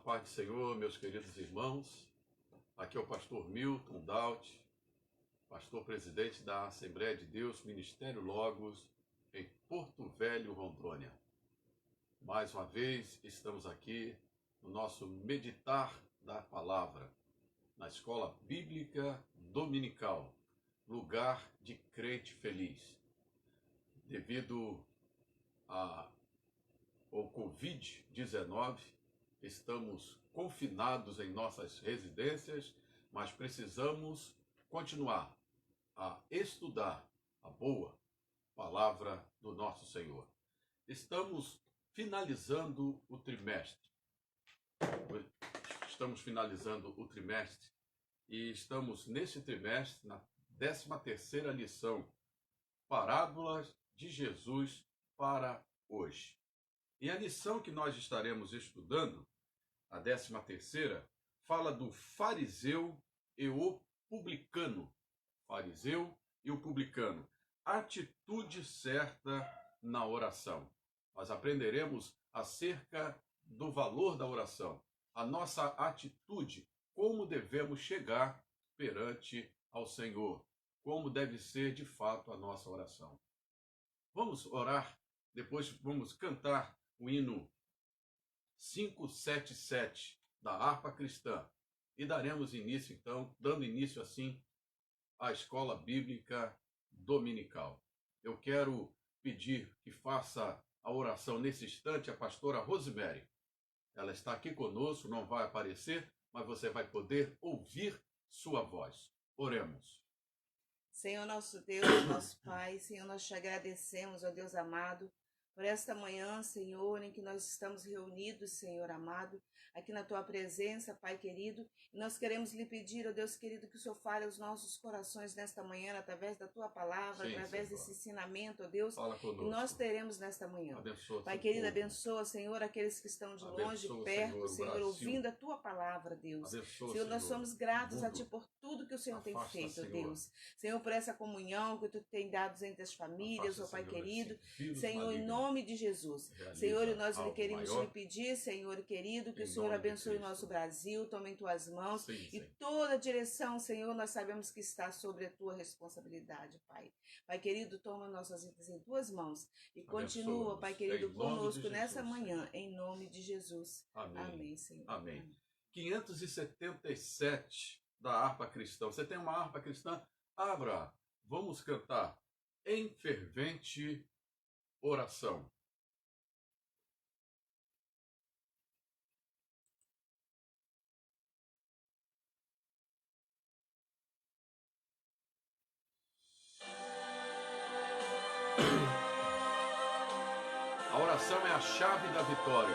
paz do Senhor, meus queridos irmãos. Aqui é o pastor Milton Daut, pastor presidente da Assembleia de Deus, Ministério Logos, em Porto Velho, Rondônia. Mais uma vez, estamos aqui no nosso meditar da palavra, na Escola Bíblica Dominical, lugar de crente feliz. Devido ao Covid-19, estamos confinados em nossas residências, mas precisamos continuar a estudar a boa palavra do nosso Senhor. Estamos finalizando o trimestre. E estamos nesse trimestre na 13ª lição, Parábolas de Jesus para hoje. E a lição que nós estaremos estudando, a 13ª, fala do fariseu e o publicano. Fariseu e o publicano. Atitude certa na oração. Nós aprenderemos acerca do valor da oração. A nossa atitude, como devemos chegar perante ao Senhor. Como deve ser de fato a nossa oração. Vamos orar, depois vamos cantar o hino 577 da harpa cristã e daremos início, então, dando início assim à Escola Bíblica Dominical. Eu quero pedir que faça a oração nesse instante a pastora Rosemary. Ela está aqui conosco, não vai aparecer, mas você vai poder ouvir sua voz. Oremos. Senhor nosso Deus, nosso Pai, Senhor, nós te agradecemos, ó Deus amado, por esta manhã, Senhor, em que nós estamos reunidos, Senhor amado, aqui na Tua presença, Pai querido, e nós queremos lhe pedir, ó Deus querido, que o Senhor fale aos nossos corações nesta manhã, através da Tua palavra, Sim, através Senhor. desse ensinamento, ó Deus, Fala conosco. que nós teremos nesta manhã. Abençoa, Pai seu querido, povo. abençoa, Senhor, aqueles que estão de longe, Abençoa, perto, Senhor, o Senhor, Brasil. ouvindo a Tua palavra, Deus. Abençoa, Senhor, nós somos gratos a mundo. Ti por tudo que o Senhor tem Afasta, feito, ó Senhor. Deus. Senhor, por essa comunhão que Tu tem dado entre as famílias, Afasta, ó Pai Senhor, querido. esse vírus Senhor, em maligno. nome de Jesus. Realiza Senhor, e nós lhe algo queremos maior. lhe pedir, Senhor querido, que Em o Senhor nome de abençoe o Cristo. nosso Brasil, tome em Tuas mãos. Sim, E sim. toda a direção, Senhor, nós sabemos que está sobre a Tua responsabilidade, Pai. Pai querido, toma nossas vidas em Tuas mãos. E continua, Abençoa-nos. Pai querido, Em nome de conosco Jesus, nessa Senhor. manhã, em nome de Jesus. Amém. Amém, Senhor. Amém. 577 da harpa cristã. Você tem uma harpa cristã? Abra. Vamos cantar em fervente oração. A oração é a chave da vitória.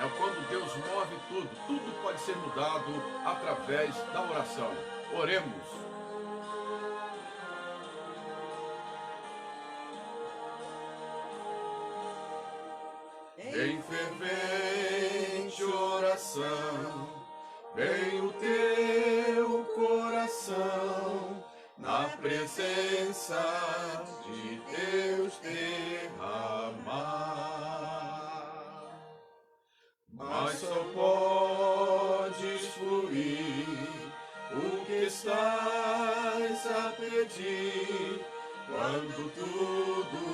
É quando Deus move tudo. Tudo pode ser mudado através da oração. Oremos. Em fervente oração, vem o teu coração na presença de Deus derramar. Mas só podes fluir o que estás a pedir quando tudo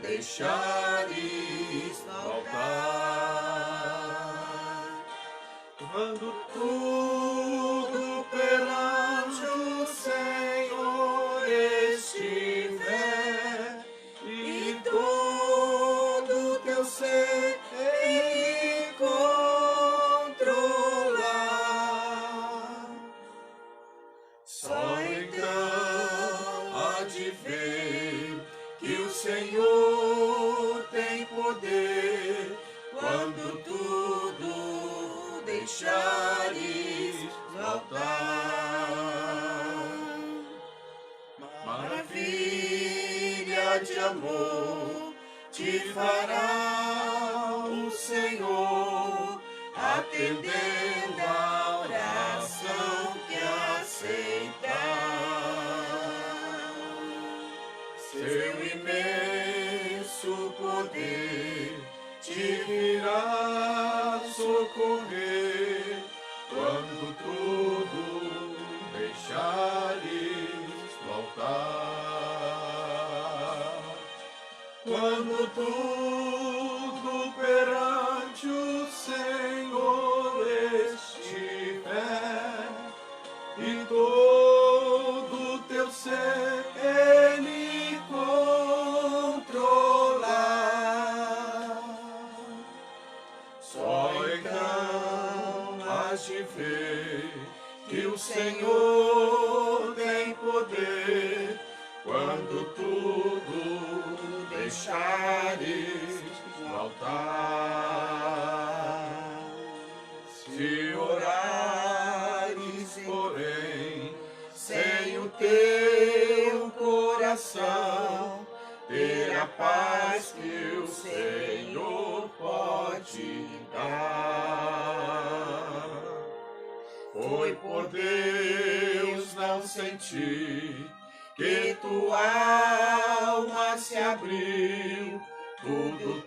deixares faltar. Quando tudo perante o Senhor estiver e todo teu ser Ele controlar, só então há de ver que o Senhor tem poder quando tudo deixares faltar. Maravilha de amor te fará o Senhor, atendendo a oração que aceitar. Seu imenso poder te virá socorrer Quando tudo perante o Senhor estiver e todo teu ser Ele controlar, só então has de ver que o Senhor tem poder. Quando tudo deixares faltar, se orares, porém, sem o teu coração, ter a paz que o Senhor pode dar. Foi por Deus não sentir que tua alma se abriu, tudo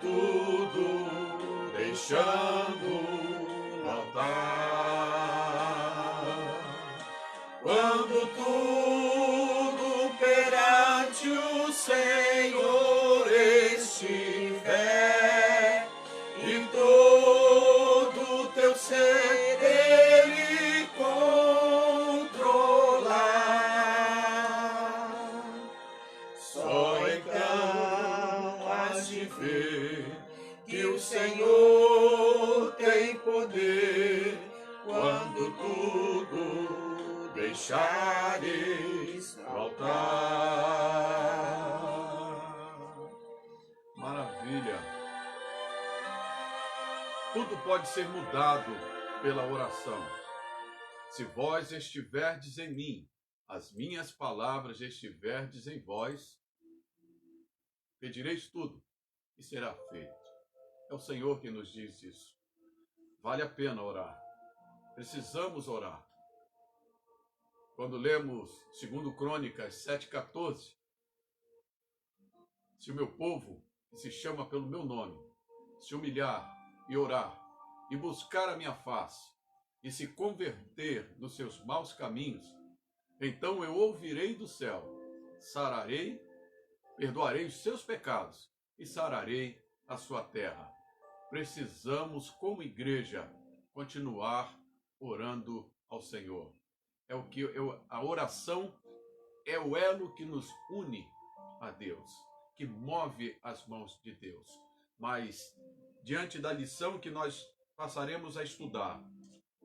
deixando no altar. Quando tudo perante o Senhor estiver e todo teu ser Ele controlar, só então has de ver que o Senhor tem poder. Quando tudo deixares faltar. Maravilha! Tudo pode ser mudado pela oração. Se vós estiverdes em mim, as minhas palavras estiverdes em vós, pedireis tudo e será feito. É o Senhor que nos diz isso. Vale a pena orar. Precisamos orar. Quando lemos 2 Crônicas 7,14, se o meu povo, que se chama pelo meu nome, se humilhar e orar, e buscar a minha face, e se converter dos seus maus caminhos, então eu ouvirei do céu, sararei, perdoarei os seus pecados e sararei a sua terra. Precisamos, como igreja, continuar orando ao Senhor. A oração é o elo que nos une a Deus, que move as mãos de Deus. Mas, diante da lição que nós passaremos a estudar,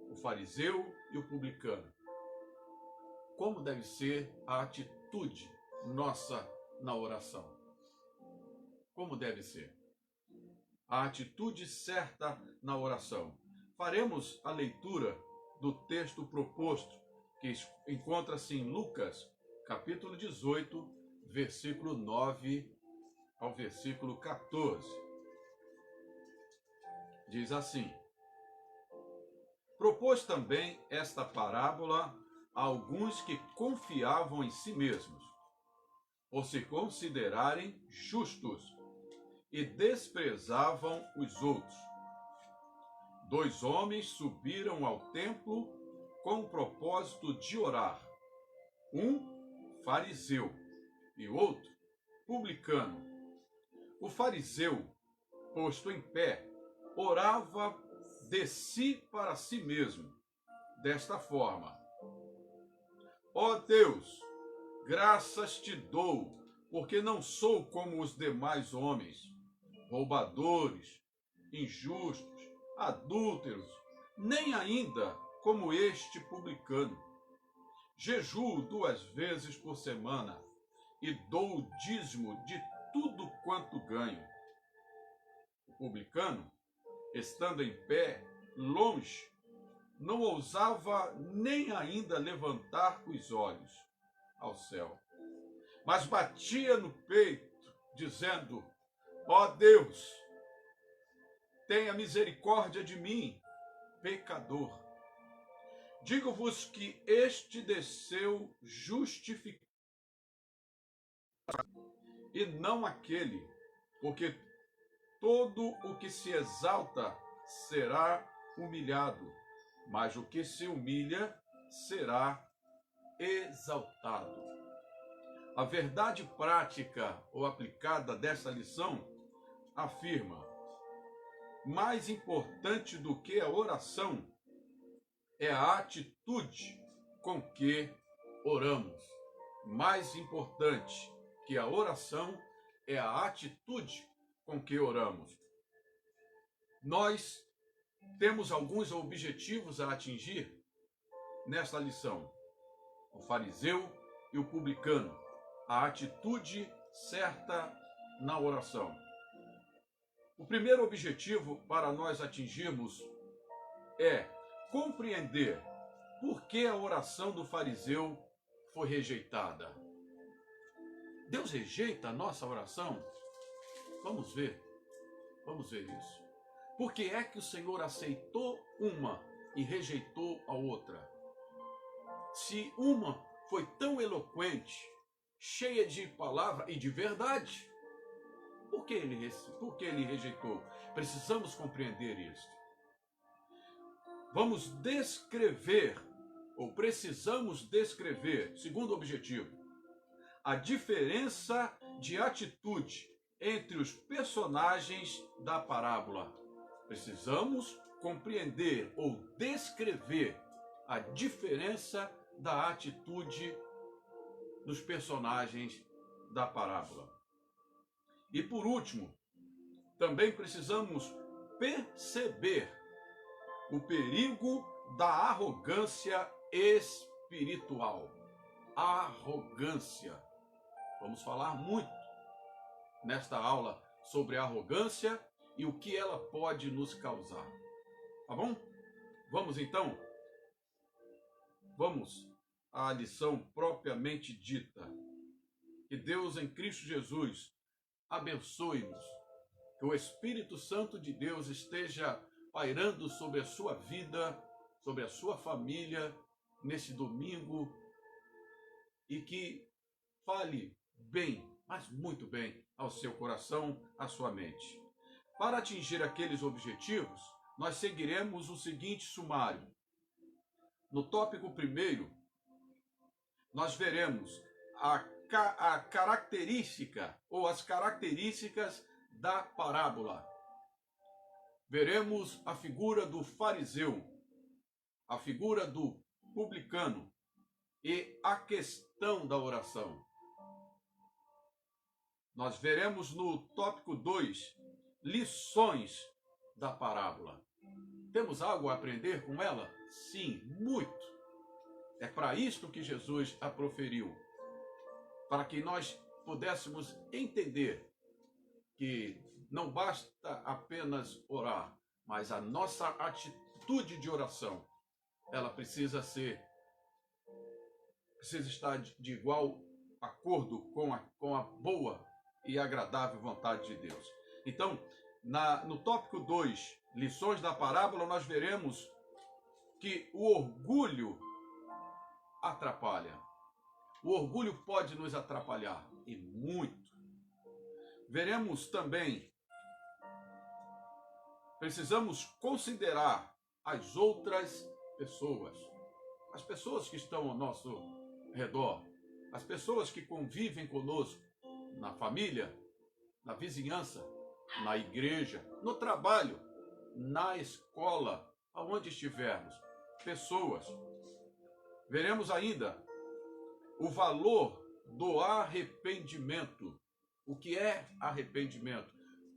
o fariseu e o publicano, como deve ser a atitude nossa na oração? Como deve ser? A atitude certa na oração. Faremos a leitura do texto proposto, que encontra-se em Lucas, capítulo 18, versículo 9 ao versículo 14. Diz assim: propôs também esta parábola a alguns que confiavam em si mesmos, por se considerarem justos, e desprezavam os outros. 2 homens subiram ao templo com o propósito de orar, um fariseu e outro publicano. O fariseu, posto em pé, orava de si para si mesmo, desta forma: ó Deus, graças te dou, porque não sou como os demais homens, roubadores, injustos, adúlteros, nem ainda como este publicano. Jejuo 2 vezes por semana e dou o dízimo de tudo quanto ganho. O publicano, estando em pé, longe, não ousava nem ainda levantar os olhos ao céu, mas batia no peito, dizendo: ó Deus, tenha misericórdia de mim, pecador. Digo-vos que este desceu justificado, e não aquele, porque todo o que se exalta será humilhado, mas o que se humilha será exaltado. A verdade prática ou aplicada dessa lição afirma: mais importante do que a oração é a atitude com que oramos. Mais importante que a oração é a atitude com que oramos. Nós temos alguns objetivos a atingir nesta lição. O fariseu e o publicano. A atitude certa na oração. O primeiro objetivo para nós atingirmos é compreender por que a oração do fariseu foi rejeitada. Deus rejeita a nossa oração? Vamos ver isso. Por que é que o Senhor aceitou uma e rejeitou a outra? Se uma foi tão eloquente, cheia de palavra e de verdade, por que ele rejeitou? Precisamos compreender isso. Precisamos descrever, segundo objetivo, a diferença de atitude entre os personagens da parábola. Precisamos compreender ou descrever a diferença da atitude dos personagens da parábola. E por último, também precisamos perceber o perigo da arrogância espiritual. Arrogância. Vamos falar muito nesta aula sobre a arrogância e o que ela pode nos causar. Tá bom? Vamos então? Vamos à lição propriamente dita. Que Deus em Cristo Jesus abençoe-nos. Que o Espírito Santo de Deus esteja pairando sobre a sua vida, sobre a sua família, nesse domingo, e que fale bem, mas muito bem, ao seu coração, à sua mente. Para atingir aqueles objetivos, nós seguiremos o seguinte sumário. No tópico 1, nós veremos a característica ou as características da parábola. Veremos a figura do fariseu, a figura do publicano e a questão da oração. Nós veremos no tópico 2 lições da parábola. Temos algo a aprender com ela? Sim, muito. É para isto que Jesus a proferiu, para que nós pudéssemos entender que não basta apenas orar, mas a nossa atitude de oração, ela precisa estar de igual acordo com a boa e agradável vontade de Deus. Então, no tópico 2, lições da parábola, nós veremos que o orgulho atrapalha. O orgulho pode nos atrapalhar, e muito. Veremos também, precisamos considerar as outras pessoas, as pessoas que estão ao nosso redor, as pessoas que convivem conosco, na família, na vizinhança, na igreja, no trabalho, na escola, aonde estivermos, pessoas. Veremos ainda o valor do arrependimento. O que é arrependimento?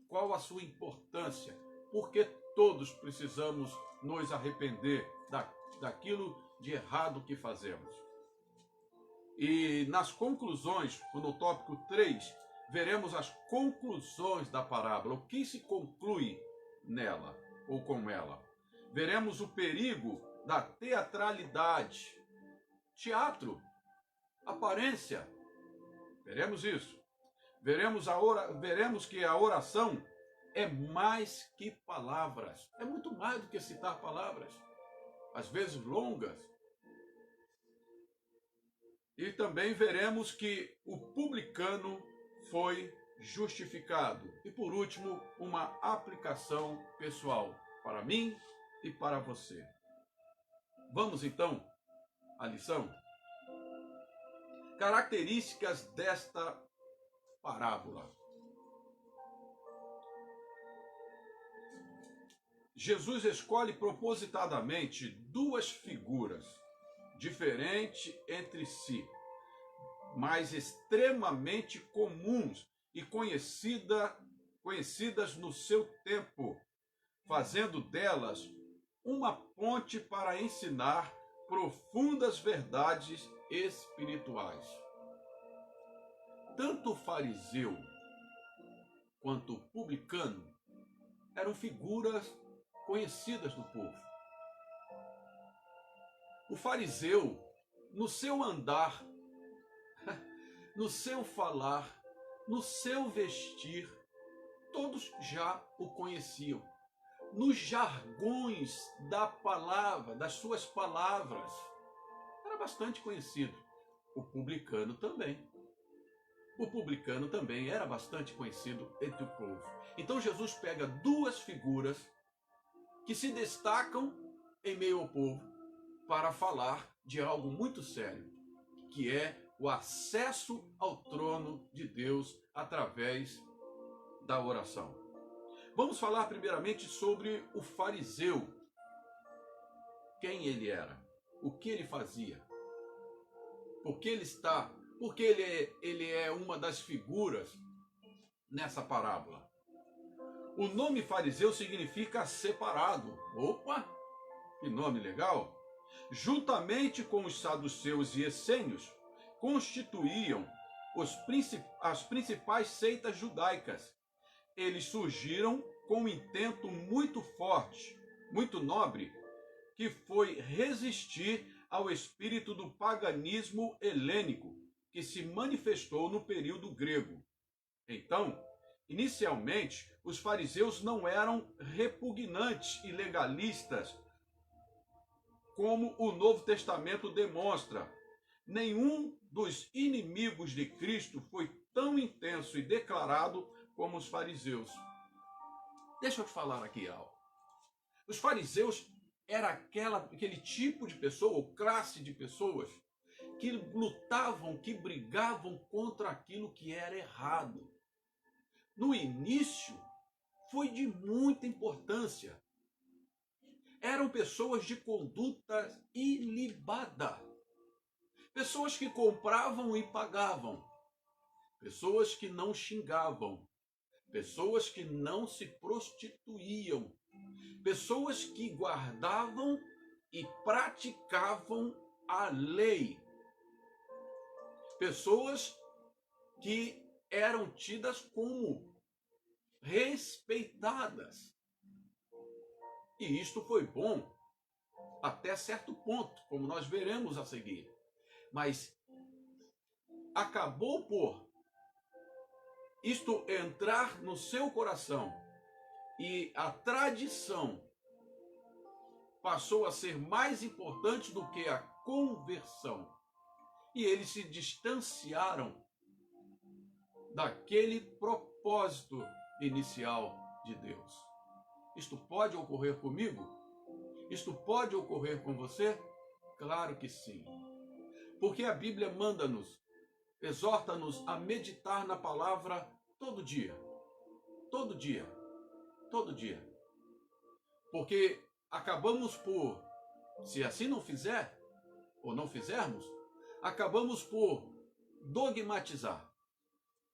Qual a sua importância? Porque todos precisamos nos arrepender daquilo de errado que fazemos. E nas conclusões, no tópico 3, veremos as conclusões da parábola, o que se conclui nela ou com ela. Veremos o perigo da teatralidade, teatro, aparência. Veremos isso. Veremos que a oração é mais que palavras. É muito mais do que citar palavras, às vezes longas. E também veremos que o publicano foi justificado. E por último, uma aplicação pessoal para mim e para você. Vamos então à lição? Características desta parábola. Jesus escolhe propositadamente duas figuras diferentes entre si, mas extremamente comuns e conhecidas no seu tempo, fazendo delas uma ponte para ensinar profundas verdades espirituais. Tanto o fariseu quanto o publicano eram figuras conhecidas do povo. O fariseu, no seu andar, no seu falar, no seu vestir, todos já o conheciam. Nos jargões da palavra, das suas palavras, era bastante conhecido. O publicano também. O publicano também era bastante conhecido entre o povo. Então Jesus pega duas figuras que se destacam em meio ao povo para falar de algo muito sério, que é o acesso ao trono de Deus através da oração. Vamos falar primeiramente sobre o fariseu. Quem ele era? O que ele fazia? Por que ele está? Porque ele é uma das figuras nessa parábola. O nome fariseu significa separado. Opa, que nome legal! Juntamente com os saduceus e essênios, constituíam as principais seitas judaicas. Eles surgiram com um intento muito forte, muito nobre, que foi resistir ao espírito do paganismo helênico, que se manifestou no período grego. Então, inicialmente, os fariseus não eram repugnantes e legalistas, como o Novo Testamento demonstra. Nenhum dos inimigos de Cristo foi tão intenso e declarado como os fariseus. Deixa eu te falar aqui algo. Os fariseus era aquele tipo de pessoa, ou classe de pessoas, que lutavam, que brigavam contra aquilo que era errado. No início, foi de muita importância. Eram pessoas de conduta ilibada. Pessoas que compravam e pagavam. Pessoas que não xingavam. Pessoas que não se prostituíam. Pessoas que guardavam e praticavam a lei. Pessoas que eram tidas como respeitadas. E isto foi bom até certo ponto, como nós veremos a seguir. Mas acabou por isto entrar no seu coração e a tradição passou a ser mais importante do que a conversão. E eles se distanciaram daquele propósito inicial de Deus. Isto pode ocorrer comigo? Isto pode ocorrer com você? Claro que sim. Porque a Bíblia manda-nos, exorta-nos a meditar na palavra todo dia. Todo dia. Todo dia. Porque acabamos por, se assim não fizer, ou não fizermos, acabamos por dogmatizar.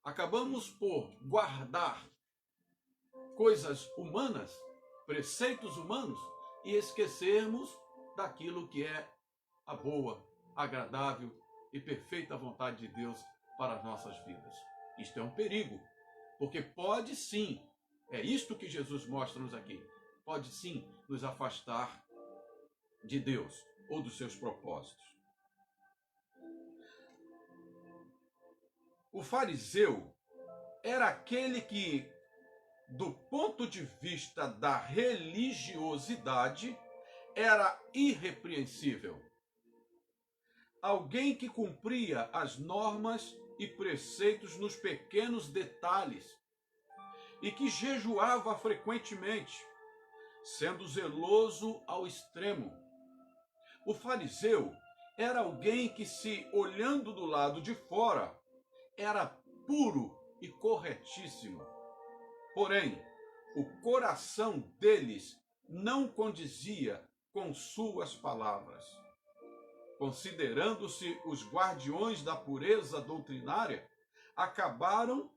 Acabamos por guardar coisas humanas, preceitos humanos, e esquecermos daquilo que é a boa, agradável e perfeita vontade de Deus para as nossas vidas. Isto é um perigo, porque pode sim, é isto que Jesus mostra-nos aqui, pode sim nos afastar de Deus ou dos seus propósitos. O fariseu era aquele que, do ponto de vista da religiosidade, era irrepreensível. Alguém que cumpria as normas e preceitos nos pequenos detalhes e que jejuava frequentemente, sendo zeloso ao extremo. O fariseu era alguém que, se olhando do lado de fora, era puro e corretíssimo. Porém, o coração deles não condizia com suas palavras. Considerando-se os guardiões da pureza doutrinária, acabaram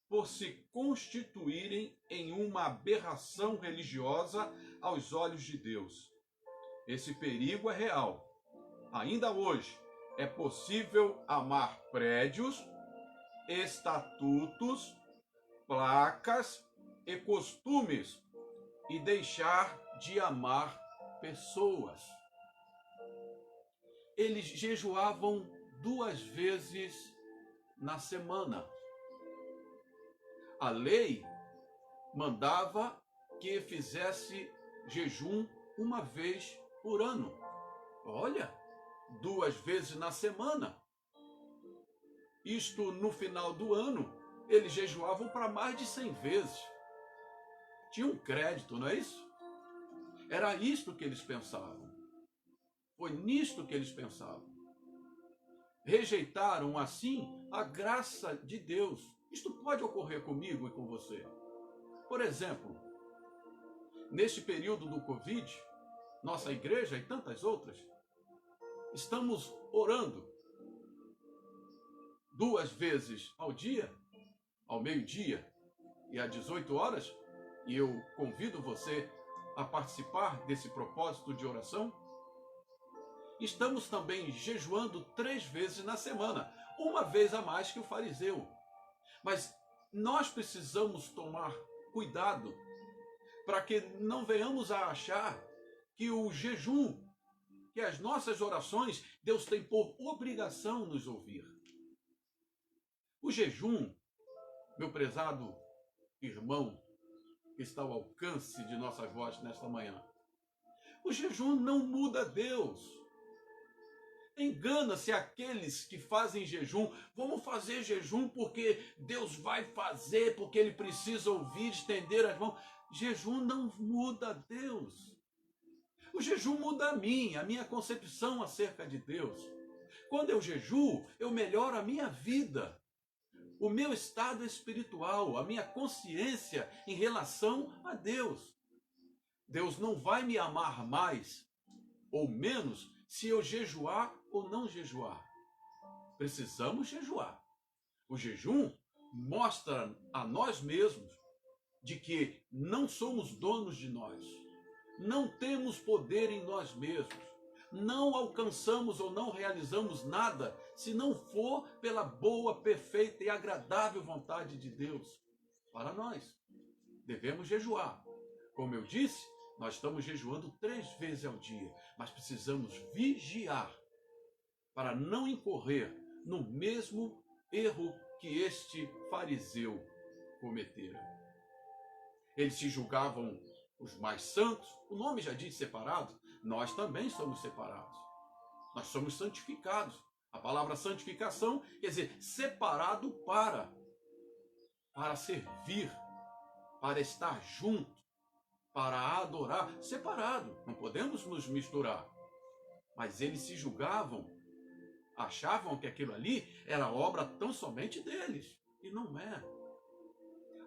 por se constituírem em uma aberração religiosa aos olhos de Deus. Esse perigo é real. Ainda hoje é possível amar prédios, estatutos, placas e costumes e deixar de amar pessoas. Eles jejuavam 2 vezes na semana. A lei mandava que fizesse jejum 1 vez por ano. Olha, 2 vezes na semana. Isto, no final do ano, eles jejuavam para mais de 100 vezes. Tinha um crédito, não é isso? Era isto que eles pensavam. Foi nisto que eles pensavam. Rejeitaram, assim, a graça de Deus. Isto pode ocorrer comigo e com você. Por exemplo, neste período do Covid, nossa igreja e tantas outras, estamos orando 2 vezes ao dia, ao meio-dia e às 18 horas, e eu convido você a participar desse propósito de oração. Estamos também jejuando 3 vezes na semana, 1 vez a mais que o fariseu. Mas nós precisamos tomar cuidado para que não venhamos a achar que o jejum, que as nossas orações, Deus tem por obrigação nos ouvir. O jejum, meu prezado irmão, que está ao alcance de nossa voz nesta manhã, o jejum não muda Deus. Engana-se aqueles que fazem jejum. Vamos fazer jejum porque Deus vai fazer, porque Ele precisa ouvir, estender as mãos. Jejum não muda Deus. O jejum muda a minha concepção acerca de Deus. Quando eu jejuo, eu melhoro a minha vida, o meu estado espiritual, a minha consciência em relação a Deus. Deus não vai me amar mais ou menos se eu jejuar ou não jejuar. Precisamos jejuar. O jejum mostra a nós mesmos de que não somos donos de nós. Não temos poder em nós mesmos. Não alcançamos ou não realizamos nada se não for pela boa, perfeita e agradável vontade de Deus para nós. Devemos jejuar. Como eu disse, nós estamos jejuando 3 vezes ao dia, mas precisamos vigiar para não incorrer no mesmo erro que este fariseu cometera. Eles se julgavam os mais santos, o nome já diz separados, nós também somos separados. Nós somos santificados. A palavra santificação quer dizer separado para servir, para estar junto, para adorar, separado. Não podemos nos misturar. Mas eles se julgavam, achavam que aquilo ali era obra tão somente deles. E não é.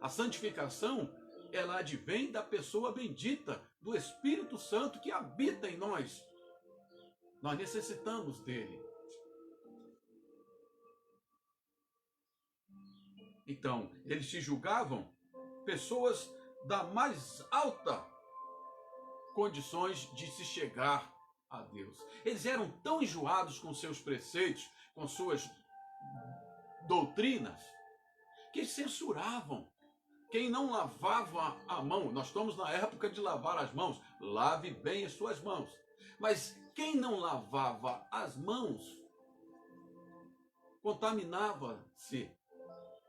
A santificação, ela advém da pessoa bendita, do Espírito Santo que habita em nós. Nós necessitamos dele. Então, eles se julgavam pessoas da mais alta condições de se chegar a Deus. Eles eram tão enjoados com seus preceitos, com suas doutrinas, que censuravam quem não lavava a mão. Nós estamos na época de lavar as mãos. Lave bem as suas mãos. Mas quem não lavava as mãos contaminava-se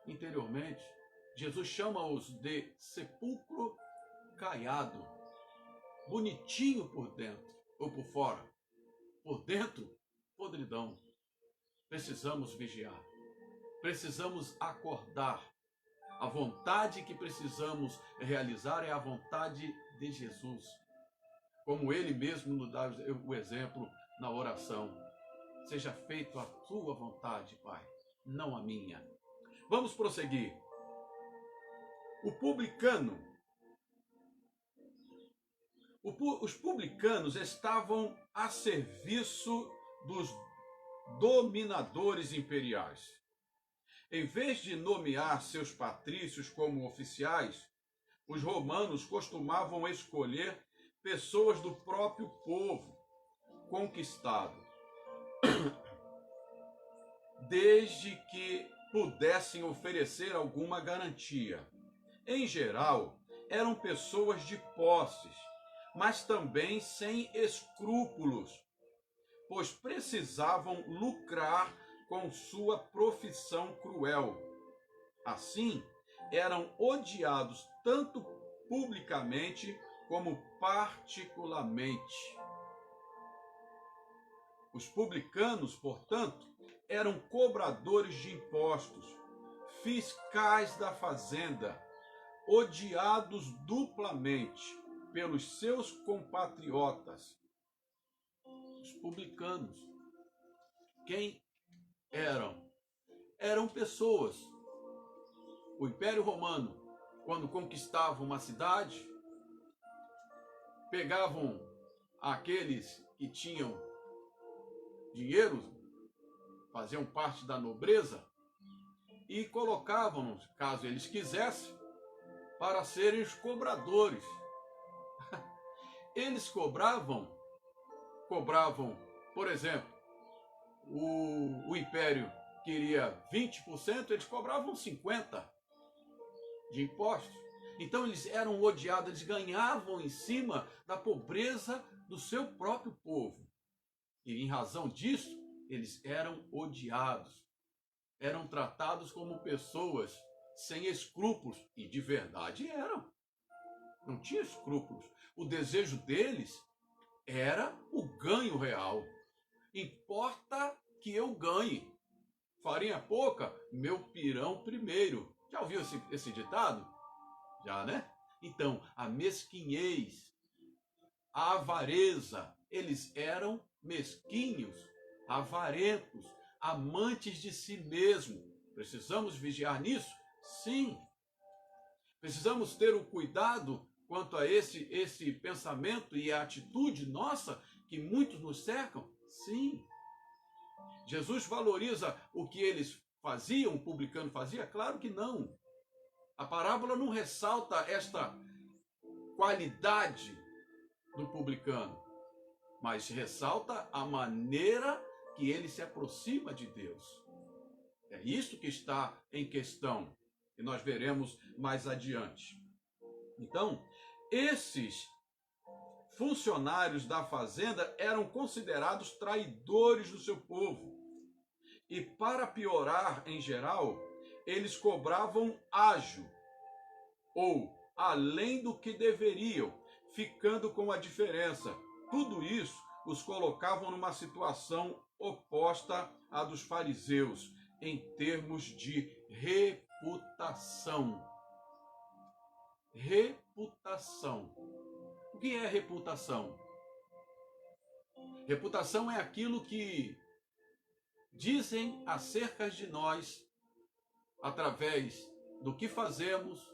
interiormente. Jesus chama-os de sepulcro caiado, bonitinho por dentro ou por fora. Por dentro, podridão. Precisamos vigiar. Precisamos acordar. A vontade que precisamos realizar é a vontade de Jesus. Como ele mesmo nos dá o exemplo na oração. Seja feita a tua vontade, Pai, não a minha. Vamos prosseguir. O publicano. Os publicanos estavam a serviço dos dominadores imperiais. Em vez de nomear seus patrícios como oficiais, os romanos costumavam escolher pessoas do próprio povo conquistado, desde que pudessem oferecer alguma garantia. Em geral, eram pessoas de posses, mas também sem escrúpulos, pois precisavam lucrar com sua profissão cruel. Assim, eram odiados tanto publicamente como particularmente. Os publicanos, portanto, eram cobradores de impostos, fiscais da fazenda, odiados duplamente pelos seus compatriotas. Os publicanos. Quem eram? Eram pessoas. O Império Romano, quando conquistava uma cidade, pegavam aqueles que tinham dinheiro, faziam parte da nobreza, e colocavam, caso eles quisessem, para serem os cobradores. Eles cobravam, por exemplo, o Império queria 20%, eles cobravam 50% de impostos. Então eles eram odiados, eles ganhavam em cima da pobreza do seu próprio povo. E em razão disso, eles eram odiados. Eram tratados como pessoas sem escrúpulos. E de verdade eram. Não tinha escrúpulos. O desejo deles era o ganho real. Importa que eu ganhe. Farinha pouca, meu pirão primeiro. Já ouviu esse ditado? Já, né? Então, a mesquinhez, a avareza, eles eram mesquinhos, avarentos, amantes de si mesmo. Precisamos vigiar nisso? Sim. Precisamos ter o cuidado quanto a esse pensamento e a atitude nossa que muitos nos cercam? Sim. Jesus valoriza o que eles faziam, o publicano fazia? Claro que não. A parábola não ressalta esta qualidade do publicano, mas ressalta a maneira que ele se aproxima de Deus. É isso que está em questão, e nós veremos mais adiante. Então, esses funcionários da fazenda eram considerados traidores do seu povo. E para piorar, em geral, eles cobravam ágio, ou além do que deveriam, ficando com a diferença. Tudo isso os colocavam numa situação oposta à dos fariseus, em termos de reputação. Reputação. O que é reputação? Reputação é aquilo que dizem acerca de nós através do que fazemos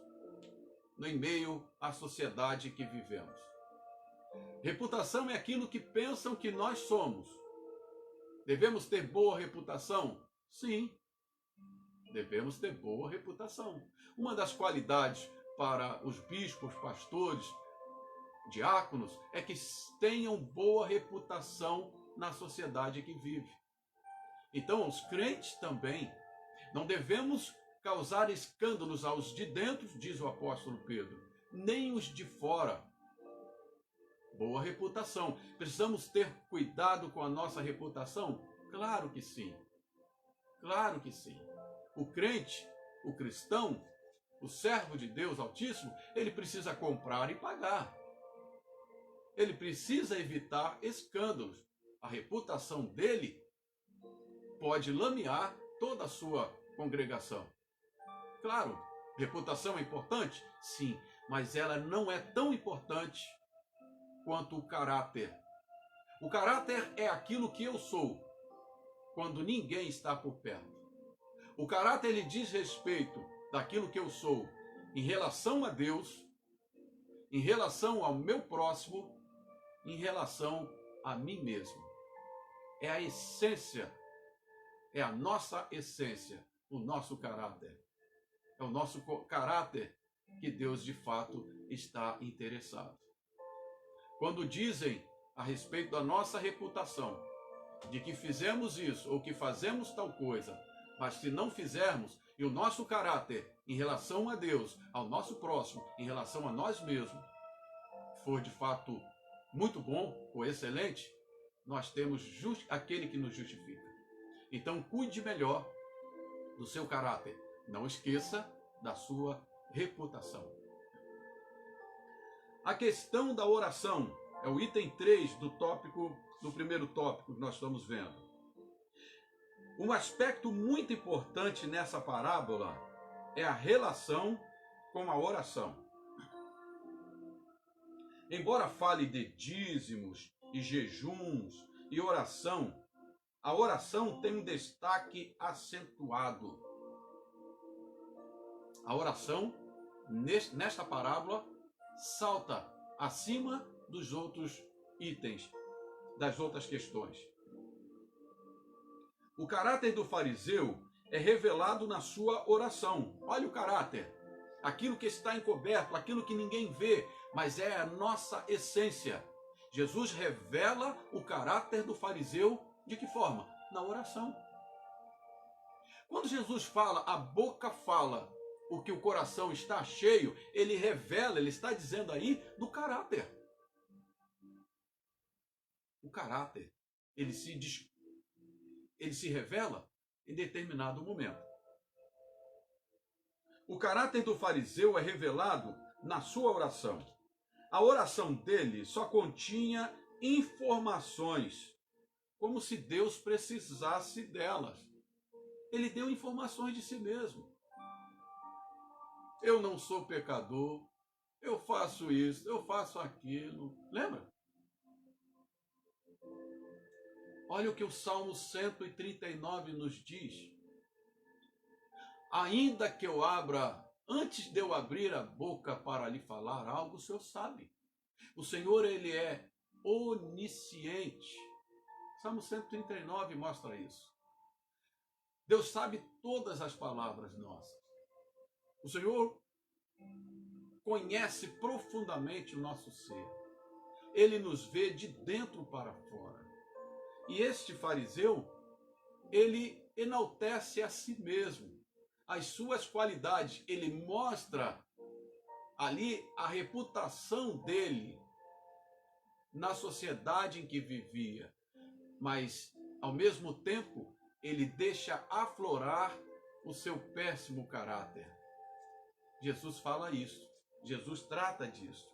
em meio à sociedade que vivemos. Reputação é aquilo que pensam que nós somos. Devemos ter boa reputação? Sim, devemos ter boa reputação. Uma das qualidades para os bispos, pastores, diáconos, é que tenham boa reputação na sociedade que vive. Então, os crentes também não devemos causar escândalos aos de dentro, diz o apóstolo Pedro, nem os de fora. Boa reputação. Precisamos ter cuidado com a nossa reputação? Claro que sim. Claro que sim. O crente, o cristão, o servo de Deus Altíssimo, ele precisa comprar e pagar. Ele precisa evitar escândalos. A reputação dele pode lamear toda a sua congregação. Claro, reputação é importante? Sim, mas ela não é tão importante quanto o caráter. O caráter é aquilo que eu sou. quando ninguém está por perto. O caráter, ele diz respeito daquilo que eu sou em relação a Deus, em relação ao meu próximo, em relação a mim mesmo. É a essência, é a nossa essência, o nosso caráter. É o nosso caráter que Deus de fato está interessado. Quando dizem a respeito da nossa reputação, de que fizemos isso ou que fazemos tal coisa, mas se não fizermos, e o nosso caráter em relação a Deus, ao nosso próximo, em relação a nós mesmos, for de fato muito bom ou excelente, nós temos aquele que nos justifica. Então cuide melhor do seu caráter. Não esqueça da sua reputação. A questão da oração é o item 3 do primeiro tópico que nós estamos vendo. Um aspecto muito importante nessa parábola é a relação com a oração. Embora fale de dízimos e jejuns e oração, a oração tem um destaque acentuado. A oração, nesta parábola, salta acima dos outros itens, das outras questões. O caráter do fariseu é revelado na sua oração. Olha o caráter, aquilo que está encoberto, aquilo que ninguém vê, mas é a nossa essência. Jesus revela o caráter do fariseu de que forma? Na oração. Quando Jesus fala, a boca fala, porque o coração está cheio, ele revela, ele está dizendo aí do caráter. O caráter, ele se revela em determinado momento. O caráter do fariseu é revelado na sua oração. A oração dele só continha informações, como se Deus precisasse delas. Ele deu informações de si mesmo. Eu não sou pecador, eu faço isso, eu faço aquilo. Lembra? Olha o que o Salmo 139 nos diz. Ainda que eu abra, antes de eu abrir a boca para lhe falar algo, o Senhor sabe. O Senhor, ele é onisciente. Salmo 139 mostra isso. Deus sabe todas as palavras nossas. O Senhor conhece profundamente o nosso ser. Ele nos vê de dentro para fora. E este fariseu, ele enaltece a si mesmo, as suas qualidades. Ele mostra ali a reputação dele na sociedade em que vivia. Mas, ao mesmo tempo, ele deixa aflorar o seu péssimo caráter. Jesus fala isso. Jesus trata disso.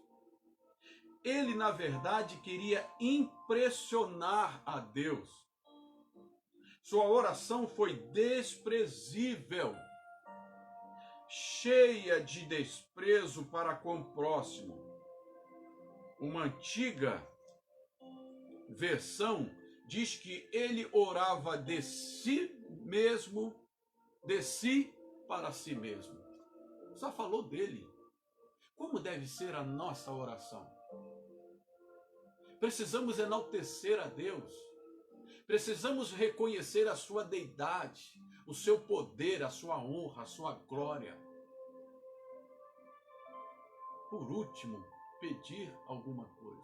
Ele, na verdade, queria impressionar a Deus. Sua oração foi desprezível, cheia de desprezo para com o próximo. Uma antiga versão diz que ele orava de si mesmo, de si para si mesmo. Só falou dele. Como deve ser a nossa oração? Precisamos enaltecer a Deus. Precisamos reconhecer a sua deidade, o seu poder, a sua honra, a sua glória. Por último, pedir alguma coisa.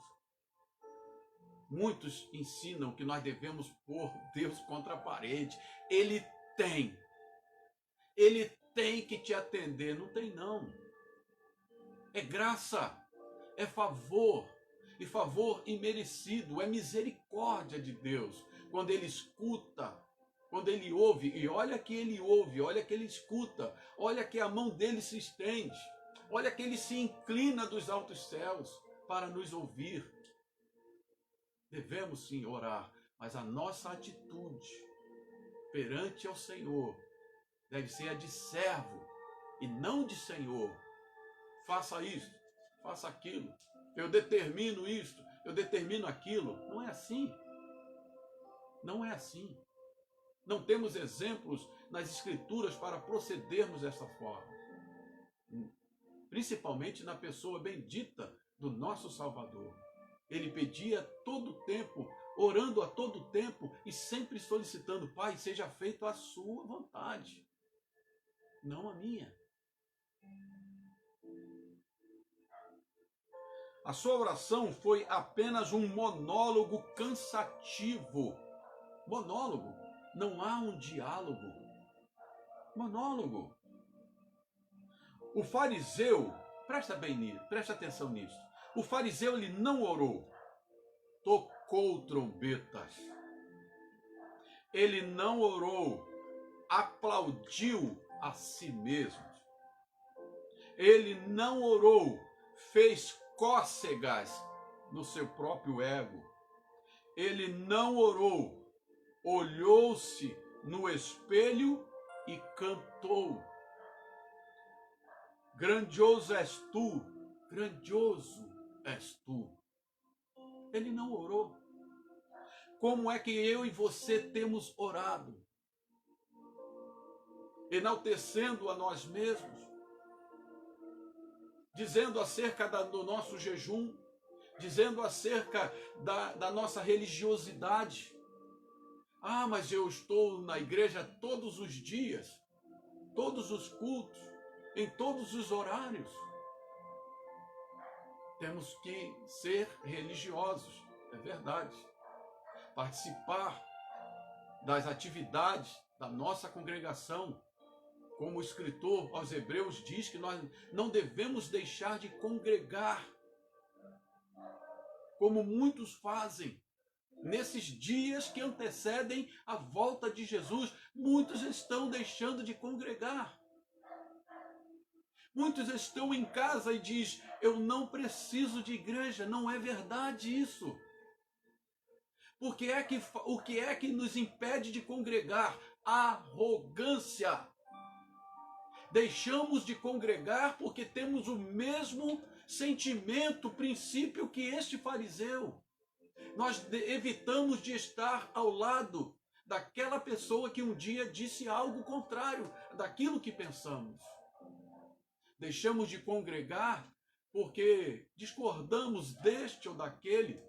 Muitos ensinam que nós devemos pôr Deus contra a parede. Ele tem que te atender. Não tem não. É graça, é favor. E favor imerecido, é misericórdia de Deus. Quando ele escuta, quando ele ouve, e olha que ele ouve, olha que ele escuta, olha que a mão dele se estende, olha que ele se inclina dos altos céus para nos ouvir. Devemos sim orar, mas a nossa atitude perante ao Senhor deve ser a de servo e não de Senhor. Faça isso, faça aquilo. Eu determino isto, eu determino aquilo. Não é assim. Não é assim. Não temos exemplos nas Escrituras para procedermos dessa forma. Principalmente na pessoa bendita do nosso Salvador. Ele pedia todo o tempo, orando a todo tempo e sempre solicitando: Pai, seja feita a sua vontade, não a minha. A sua oração foi apenas um monólogo cansativo. Monólogo. Não há um diálogo. Monólogo. O fariseu, presta atenção nisso. O fariseu, ele não orou. Tocou trombetas. Ele não orou. Aplaudiu a si mesmo. Ele não orou. Fez cócegas no seu próprio ego. Ele não orou. Olhou-se no espelho e cantou: grandioso és tu, grandioso és tu. Ele não orou. Como é que eu e você temos orado? Enaltecendo a nós mesmos, dizendo acerca do nosso jejum, dizendo acerca da nossa religiosidade. Ah, mas eu estou na igreja todos os dias, todos os cultos, em todos os horários. Temos que ser religiosos, é verdade. Participar das atividades da nossa congregação. Como o escritor aos Hebreus diz que nós não devemos deixar de congregar, como muitos fazem. Nesses dias que antecedem a volta de Jesus, muitos estão deixando de congregar. Muitos estão em casa e dizem: eu não preciso de igreja. Não é verdade isso. O que é que nos impede de congregar? Arrogância. Deixamos de congregar porque temos o mesmo sentimento, princípio que este fariseu. Nós evitamos de estar ao lado daquela pessoa que um dia disse algo contrário daquilo que pensamos. Deixamos de congregar porque discordamos deste ou daquele.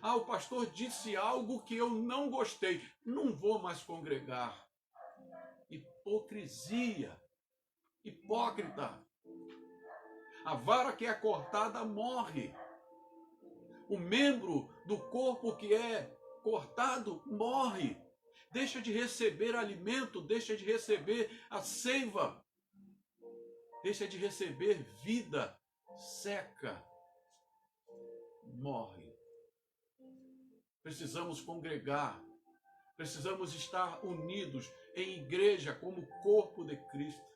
Ah, o pastor disse algo que eu não gostei. Não vou mais congregar. Hipocrisia. Hipócrita. A vara que é cortada morre. O membro do corpo que é cortado morre. Deixa de receber alimento, deixa de receber a seiva. Deixa de receber vida, seca. Morre. Precisamos congregar. Precisamos estar unidos em igreja como corpo de Cristo.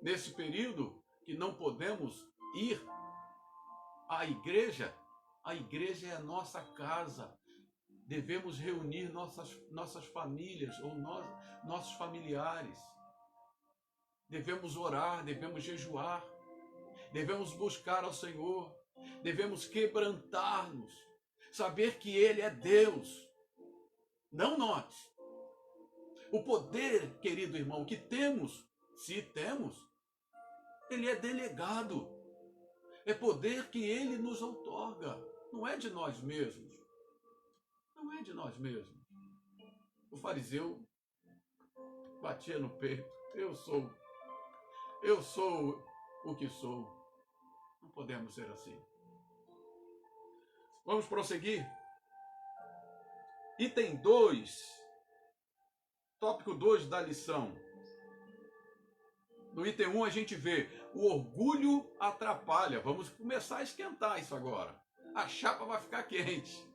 Nesse período que não podemos ir à igreja, a igreja é a nossa casa. Devemos reunir nossas famílias ou nossos familiares. Devemos orar, devemos jejuar, devemos buscar ao Senhor, devemos quebrantar-nos, saber que Ele é Deus, não nós. O poder, querido irmão, que temos, se temos, ele é delegado. É poder que Ele nos outorga, não é de nós mesmos. Não é de nós mesmos. O fariseu batia no peito: eu sou o que sou. Não podemos ser assim. Vamos prosseguir. Item 2, tópico 2 da lição. No item 1 a gente vê: o orgulho atrapalha. Vamos começar a esquentar isso agora. A chapa vai ficar quente.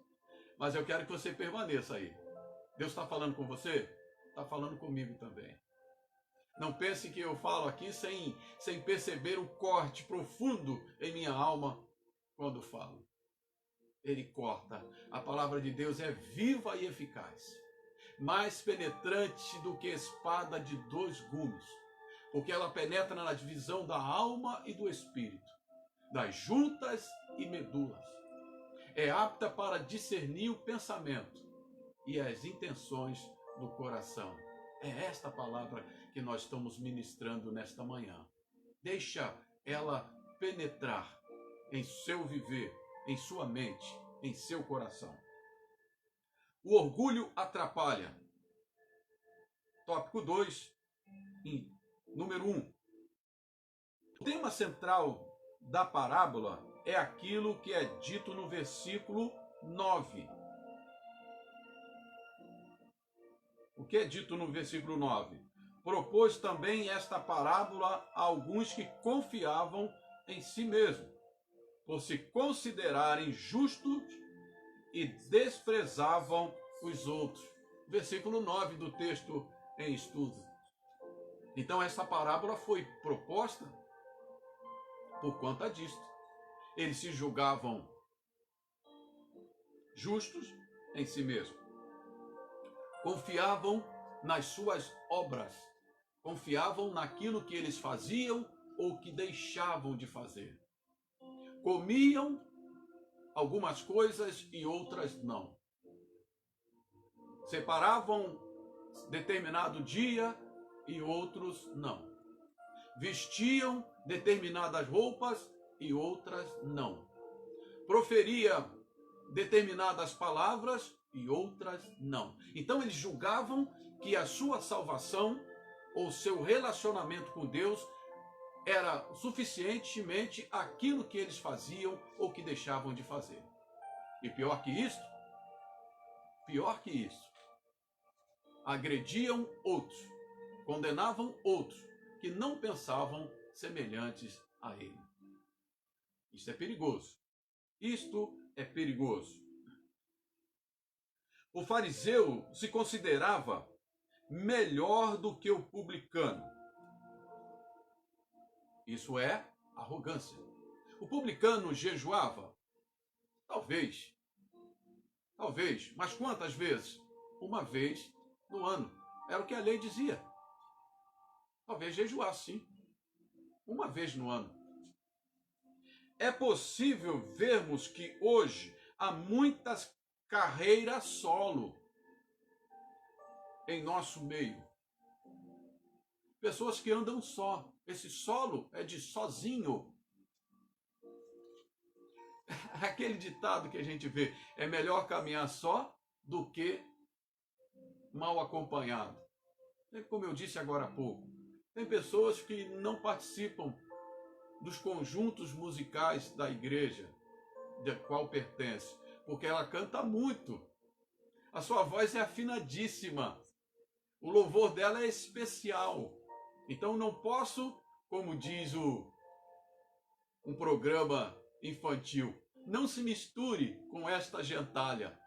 Mas eu quero que você permaneça aí. Deus está falando com você? Está falando comigo também. Não pense que eu falo aqui sem perceber o corte profundo em minha alma quando falo. Ele corta. A palavra de Deus é viva e eficaz, mais penetrante do que espada de 2 gumes, porque ela penetra na divisão da alma e do espírito, das juntas e medulas. É apta para discernir o pensamento e as intenções do coração. É esta palavra que nós estamos ministrando nesta manhã. Deixa ela penetrar em seu viver, em sua mente, em seu coração. O orgulho atrapalha. Tópico 2, número 1. O tema central da parábola é aquilo que é dito no versículo 9. O que é dito no versículo 9? Propôs também esta parábola a alguns que confiavam em si mesmos, por se considerarem justos e desprezavam os outros. Versículo 9 do texto em estudo. Então essa parábola foi proposta por conta disto. Eles se julgavam justos em si mesmos. Confiavam nas suas obras. Confiavam naquilo que eles faziam ou que deixavam de fazer. Comiam algumas coisas e outras não. Separavam determinado dia e outros não. Vestiam determinadas roupas e outras não. Proferia determinadas palavras e outras não. Então eles julgavam que a sua salvação ou seu relacionamento com Deus era suficientemente aquilo que eles faziam ou que deixavam de fazer. E pior que isso, agrediam outros, condenavam outros que não pensavam semelhantes a ele. Isso é perigoso. Isto é perigoso. O fariseu se considerava melhor do que o publicano. Isso é arrogância. O publicano jejuava? Talvez, mas quantas vezes? Uma vez no ano. Era o que a lei dizia. Talvez jejuar, sim. Uma vez no ano. É possível vermos que hoje há muitas carreiras solo em nosso meio. Pessoas que andam só. Esse solo é de sozinho. Aquele ditado que a gente vê, é melhor caminhar só do que mal acompanhado. Como eu disse agora há pouco, tem pessoas que não participam dos conjuntos musicais da igreja, da qual pertence, porque ela canta muito. A sua voz é afinadíssima. O louvor dela é especial. Então não posso, como diz um programa infantil, não se misture com esta gentalha.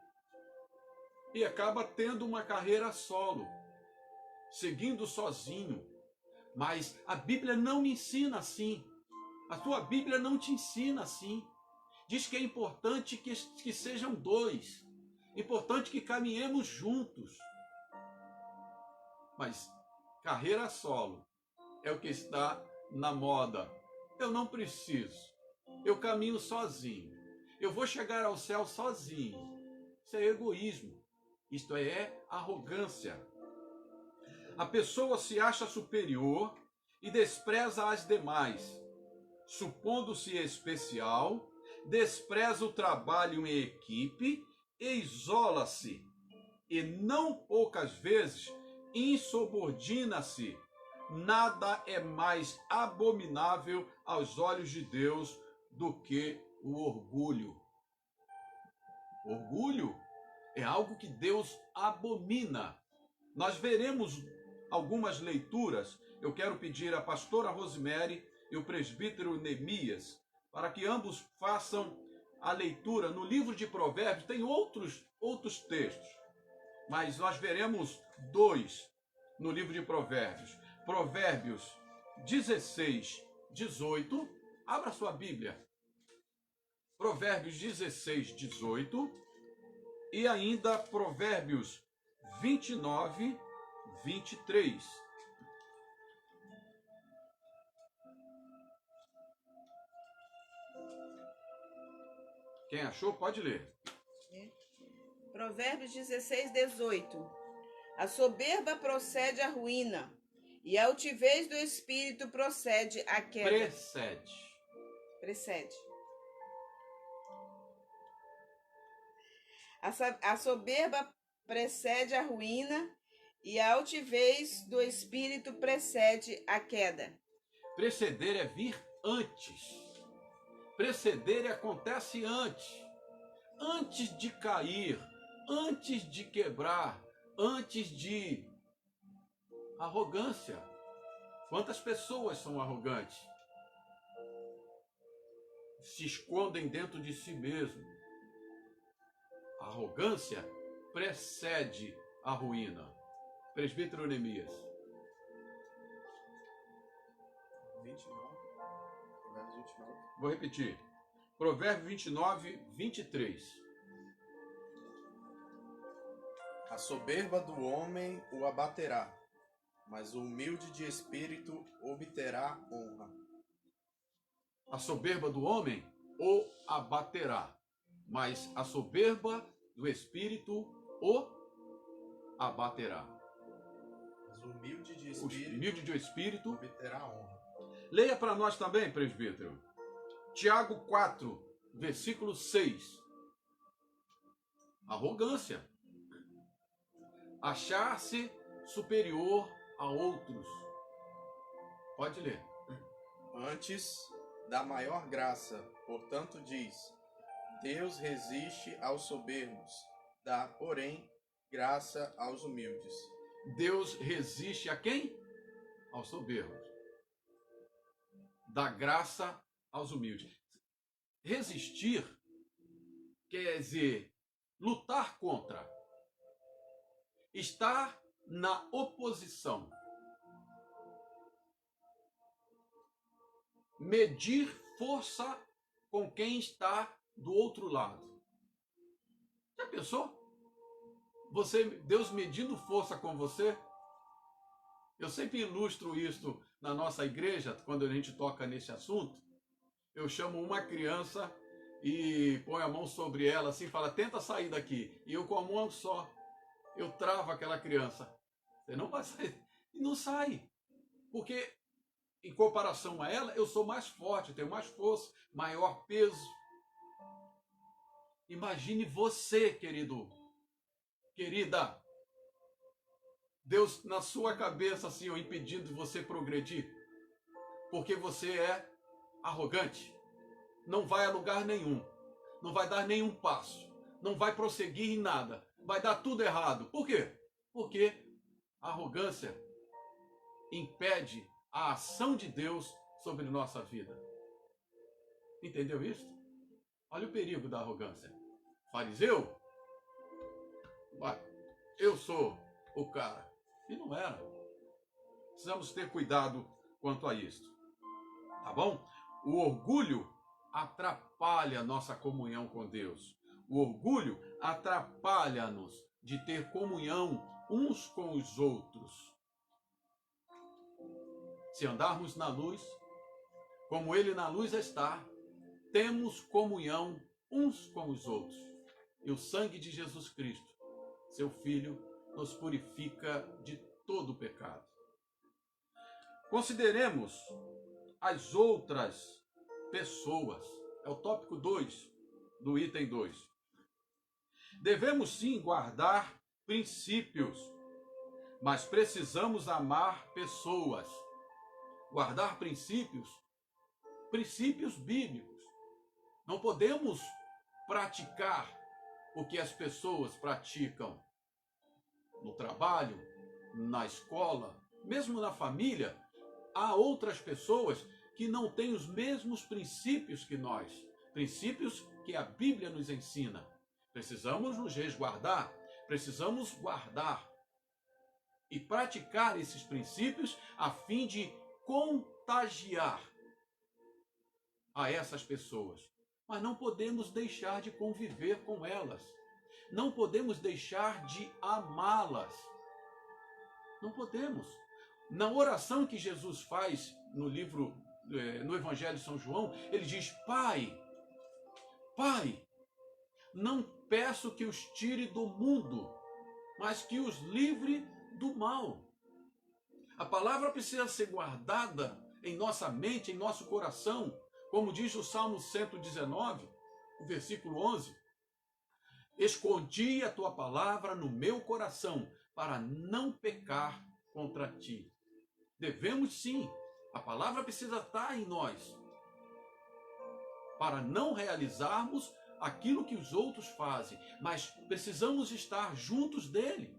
E acaba tendo uma carreira solo, seguindo sozinho. Mas a Bíblia não me ensina assim. A tua Bíblia não te ensina assim. Diz que é importante que sejam dois. Importante que caminhemos juntos. Mas carreira solo é o que está na moda. Eu não preciso. Eu caminho sozinho. Eu vou chegar ao céu sozinho. Isso é egoísmo. Isto é arrogância. A pessoa se acha superior e despreza as demais. Supondo-se especial, despreza o trabalho em equipe e isola-se. E não poucas vezes insubordina-se. Nada é mais abominável aos olhos de Deus do que o orgulho. Orgulho é algo que Deus abomina. Nós veremos algumas leituras. Eu quero pedir à pastora Rosemary e o presbítero Neemias para que ambos façam a leitura. No livro de Provérbios tem outros textos, mas nós veremos 2 no livro de Provérbios. Provérbios 16, 18. Abra sua Bíblia. Provérbios 16, 18. E ainda Provérbios 29, 23. Quem achou, pode ler. Provérbios 16, 18. A soberba procede à ruína, e a altivez do espírito procede à queda. Precede. A soberba precede a ruína, e a altivez do espírito precede a queda. Preceder é vir antes. Preceder acontece antes. Antes de cair, antes de quebrar, antes de arrogância. Quantas pessoas são arrogantes? Se escondem dentro de si mesmo. A arrogância precede a ruína. Presbítero Neemias. 29. Provérbios 29. Vou repetir. Provérbio 29, 23. A soberba do homem o abaterá, mas o humilde de espírito obterá honra. A soberba do homem o abaterá, mas a soberba do espírito o abaterá. Mas o humilde de O humilde de espírito obterá honra. Leia para nós também, presbítero. Tiago 4, versículo 6. Arrogância. Achar-se superior a outros. Pode ler. Antes da maior graça, portanto diz, Deus resiste aos soberbos, dá, porém, graça aos humildes. Deus resiste a quem? Aos soberbos. Dá graça aos humildes. Resistir quer dizer lutar contra. Estar na oposição. Medir força com quem está do outro lado. Já pensou? Deus medindo força com você? Eu sempre ilustro isso na nossa igreja, quando a gente toca nesse assunto. Eu chamo uma criança e ponho a mão sobre ela assim, fala, tenta sair daqui. E eu com a mão só, eu travo aquela criança. Você não vai sair. E não sai. Porque, em comparação a ela, eu sou mais forte, tenho mais força, maior peso. Imagine você, querido, querida, Deus na sua cabeça, assim, ó, impedindo você progredir. Porque você é arrogante. Não vai a lugar nenhum. Não vai dar nenhum passo. Não vai prosseguir em nada. Vai dar tudo errado. Por quê? Porque a arrogância impede a ação de Deus sobre nossa vida. Entendeu isso? Olha o perigo da arrogância. Fariseu? Eu sou o cara. E não era. Precisamos ter cuidado quanto a isso. Tá bom? O orgulho atrapalha a nossa comunhão com Deus. O orgulho atrapalha-nos de ter comunhão uns com os outros. Se andarmos na luz, como Ele na luz está, temos comunhão uns com os outros. E o sangue de Jesus Cristo, seu Filho, nos purifica de todo o pecado. Consideremos as outras pessoas. É o tópico 2 do item 2. Devemos sim guardar princípios, mas precisamos amar pessoas. Guardar princípios bíblicos. Não podemos praticar o que as pessoas praticam no trabalho, na escola, mesmo na família. Há outras pessoas que não têm os mesmos princípios que nós, princípios que a Bíblia nos ensina. Precisamos nos resguardar, precisamos guardar e praticar esses princípios a fim de contagiar a essas pessoas. Mas não podemos deixar de conviver com elas. Não podemos deixar de amá-las. Não podemos. Na oração que Jesus faz no Evangelho de São João, ele diz, Pai, não peço que os tire do mundo, mas que os livre do mal. A palavra precisa ser guardada em nossa mente, em nosso coração, como diz o Salmo 119, o versículo 11. Escondi a tua palavra no meu coração, para não pecar contra ti. Devemos sim, a palavra precisa estar em nós, para não realizarmos aquilo que os outros fazem, mas precisamos estar juntos dele,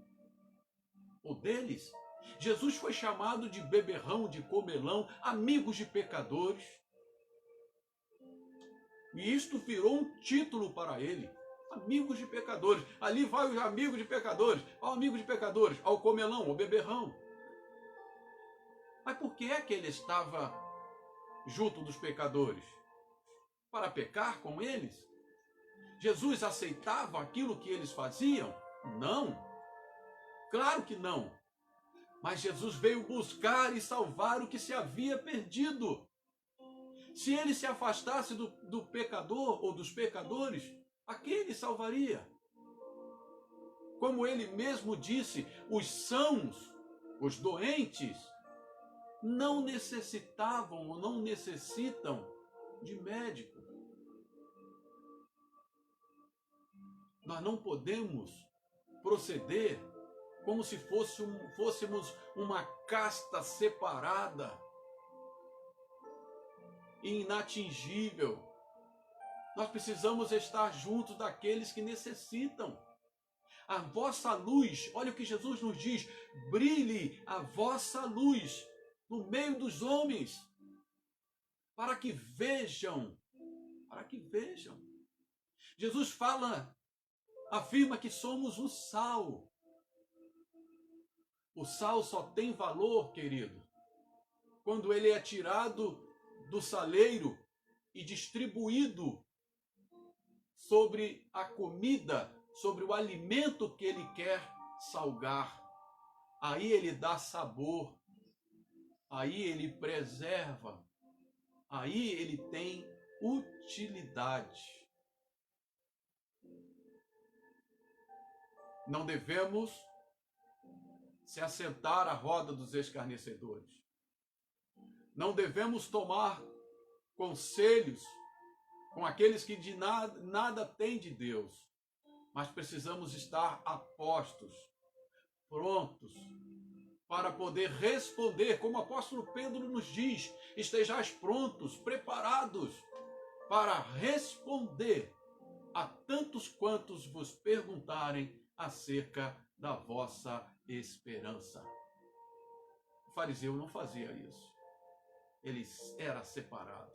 ou deles. Jesus foi chamado de beberrão, de comelão, amigos de pecadores. E isto virou um título para ele. Amigos de pecadores. Ali vai os amigos de pecadores. Ao amigo de pecadores, ao comelão, ao beberrão. Mas por que é que ele estava junto dos pecadores? Para pecar com eles? Jesus aceitava aquilo que eles faziam? Não. Claro que não. Mas Jesus veio buscar e salvar o que se havia perdido. Se ele se afastasse do pecador ou dos pecadores, a quem ele salvaria? Como ele mesmo disse, os sãos, os doentes, não necessitavam ou não necessitam de médico. Nós não podemos proceder como se fôssemos uma casta separada, inatingível. Nós precisamos estar juntos daqueles que necessitam. A vossa luz, olha o que Jesus nos diz, brilhe a vossa luz no meio dos homens, para que vejam, Jesus afirma que somos o sal. O sal só tem valor, querido, quando ele é tirado do saleiro e distribuído sobre a comida, sobre o alimento que ele quer salgar. Aí ele dá sabor, aí ele preserva, aí ele tem utilidade. Não devemos se assentar à roda dos escarnecedores. Não devemos tomar conselhos com aqueles que de nada têm de Deus, mas precisamos estar apostos, prontos, para poder responder, como o apóstolo Pedro nos diz, estejais prontos, preparados, para responder a tantos quantos vos perguntarem acerca da vossa esperança. O fariseu não fazia isso. Ele era separado.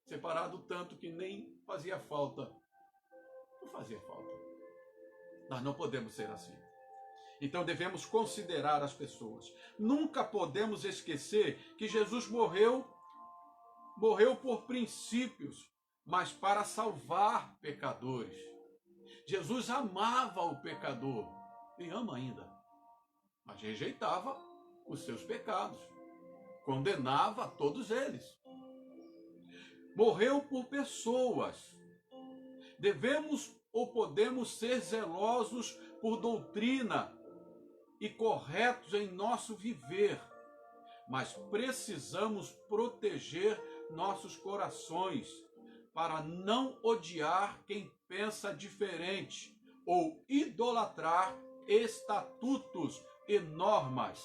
Separado tanto que nem fazia falta. Não fazia falta. Nós não podemos ser assim. Então devemos considerar as pessoas. Nunca podemos esquecer que Jesus morreu por princípios, mas para salvar pecadores. Jesus amava o pecador e ama ainda, mas rejeitava os seus pecados, condenava todos eles. Morreu por pessoas. Devemos ou podemos ser zelosos por doutrina e corretos em nosso viver, mas precisamos proteger nossos corações para não odiar quem pensa diferente ou idolatrar estatutos e normas.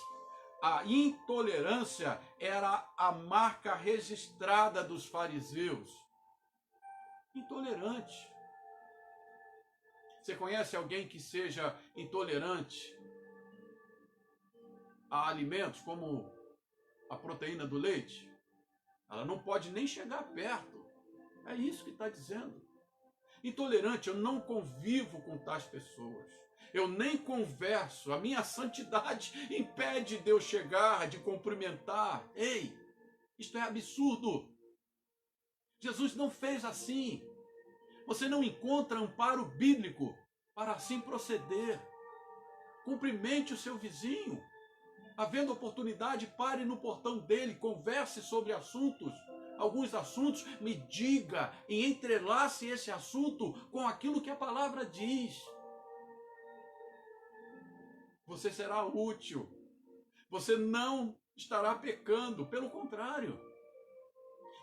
A intolerância era a marca registrada dos fariseus. Intolerante. Você conhece alguém que seja intolerante a alimentos como a proteína do leite? Ela não pode nem chegar perto. É isso que está dizendo. Intolerante, eu não convivo com tais pessoas. Eu nem converso. A minha santidade impede de eu chegar, de cumprimentar. Ei, isto é absurdo. Jesus não fez assim. Você não encontra amparo bíblico para assim proceder. Cumprimente o seu vizinho. Havendo oportunidade, pare no portão dele, converse sobre alguns assuntos, me diga e entrelace esse assunto com aquilo que a palavra diz. Você será útil. Você não estará pecando, pelo contrário.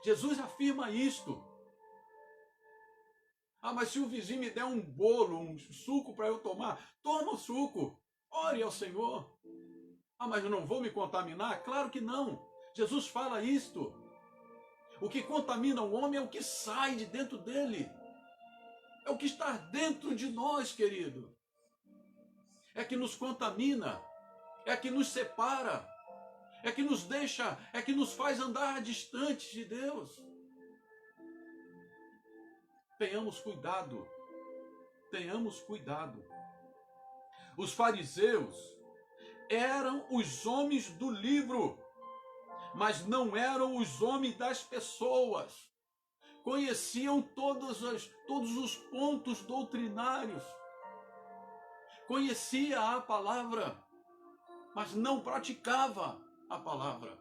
Jesus afirma isto. Ah, mas se o vizinho me der um bolo, um suco para eu tomar, toma o suco. Ore ao Senhor. Ah, mas eu não vou me contaminar? Claro que não. Jesus fala isto. O que contamina o homem é o que sai de dentro dele. É o que está dentro de nós, querido. É que nos contamina. É que nos separa. É que nos deixa, é que nos faz andar distantes de Deus. Tenhamos cuidado. Tenhamos cuidado. Os fariseus eram os homens do livro, mas não eram os homens das pessoas. Conheciam todos os pontos doutrinários. Conhecia a palavra, mas não praticava a palavra.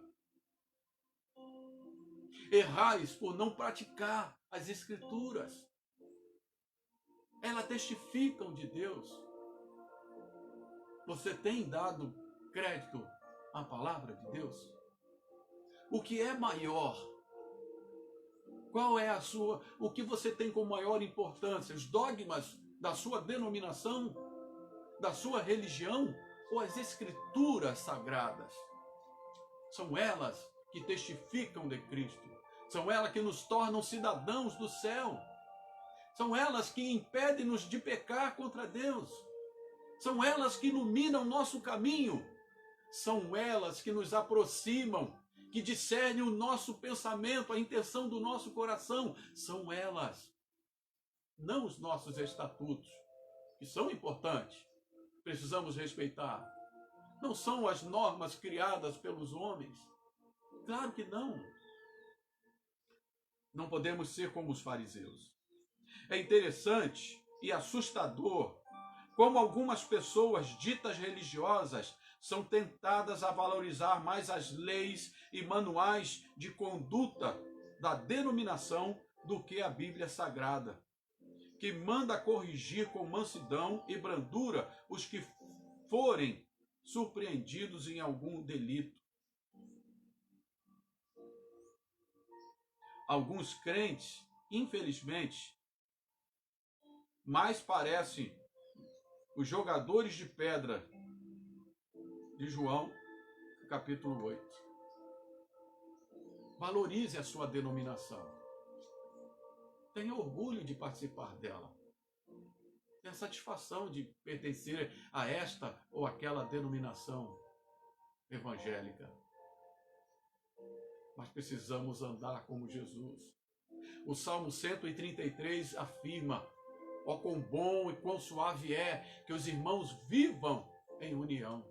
Errais por não praticar as Escrituras. Elas testificam de Deus. Você tem dado crédito à palavra de Deus? O que é maior? Qual é o que você tem com maior importância? Os dogmas da sua denominação, da sua religião, ou as Escrituras sagradas? São elas que testificam de Cristo. São elas que nos tornam cidadãos do céu. São elas que impedem-nos de pecar contra Deus. São elas que iluminam nosso caminho. São elas que nos aproximam, que discernem o nosso pensamento, a intenção do nosso coração. São elas, não os nossos estatutos, que são importantes, precisamos respeitar. Não são as normas criadas pelos homens. Claro que não. Não podemos ser como os fariseus. É interessante e assustador como algumas pessoas ditas religiosas são tentadas a valorizar mais as leis e manuais de conduta da denominação do que a Bíblia Sagrada, que manda corrigir com mansidão e brandura os que forem surpreendidos em algum delito. Alguns crentes, infelizmente, mais parecem os jogadores de pedra de João, capítulo 8. Valorize a sua denominação. Tenha orgulho de participar dela. Tenha satisfação de pertencer a esta ou aquela denominação evangélica. Mas precisamos andar como Jesus. O Salmo 133 afirma: ó, quão bom e quão suave é que os irmãos vivam em união.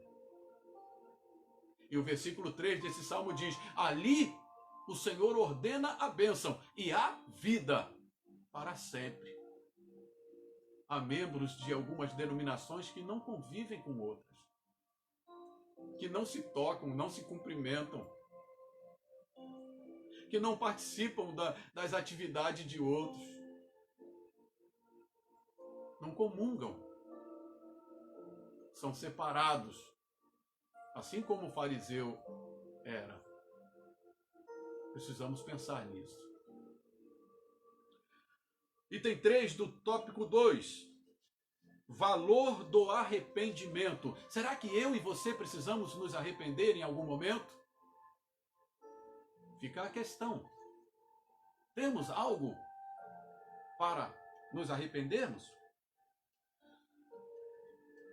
E o versículo 3 desse salmo diz: ali o Senhor ordena a bênção e a vida para sempre. Há membros de algumas denominações que não convivem com outras, que não se tocam, não se cumprimentam, que não participam das atividades de outros, não comungam, são separados, assim como o fariseu era. Precisamos pensar nisso. Item 3 do tópico 2. Valor do arrependimento. Será que eu e você precisamos nos arrepender em algum momento? Fica a questão. Temos algo para nos arrependermos?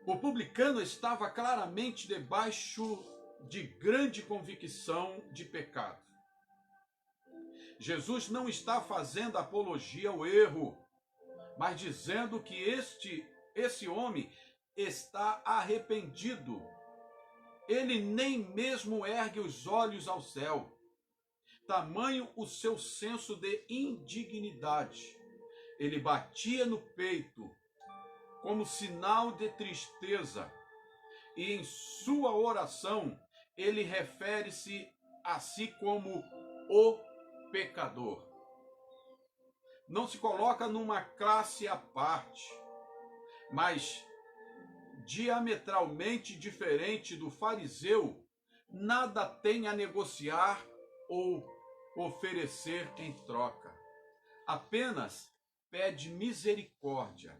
O publicano estava claramente debaixo de grande convicção de pecado. Jesus não está fazendo apologia ao erro, mas dizendo que esse homem está arrependido. Ele nem mesmo ergue os olhos ao céu. Tamanho o seu senso de indignidade. Ele batia no peito como sinal de tristeza, e em sua oração ele refere-se a si como o pecador. Não se coloca numa classe à parte, mas diametralmente diferente do fariseu, nada tem a negociar ou oferecer em troca. Apenas pede misericórdia.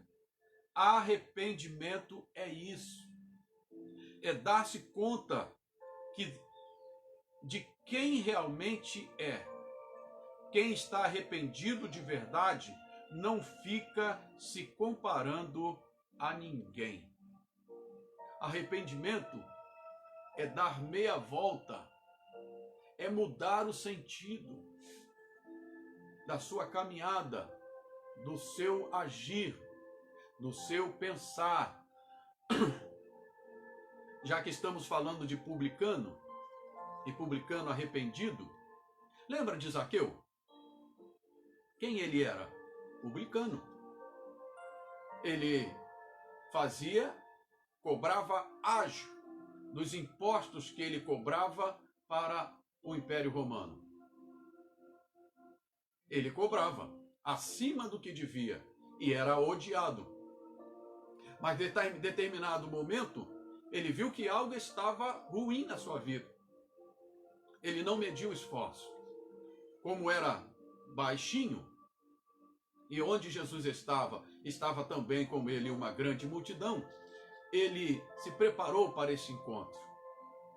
Arrependimento é isso. É dar-se conta de quem realmente é. Quem está arrependido de verdade não fica se comparando a ninguém. Arrependimento é dar meia volta, é mudar o sentido da sua caminhada, do seu agir, do seu pensar. Já que estamos falando de publicano, e publicano arrependido, lembra de Zaqueu? Quem ele era? Publicano. Ele cobrava ágio dos impostos que ele cobrava para o Império Romano. Ele cobrava acima do que devia e era odiado. Mas em determinado momento, ele viu que algo estava ruim na sua vida. Ele não mediu esforço. Como era baixinho, e onde Jesus estava também com ele uma grande multidão, ele se preparou para esse encontro,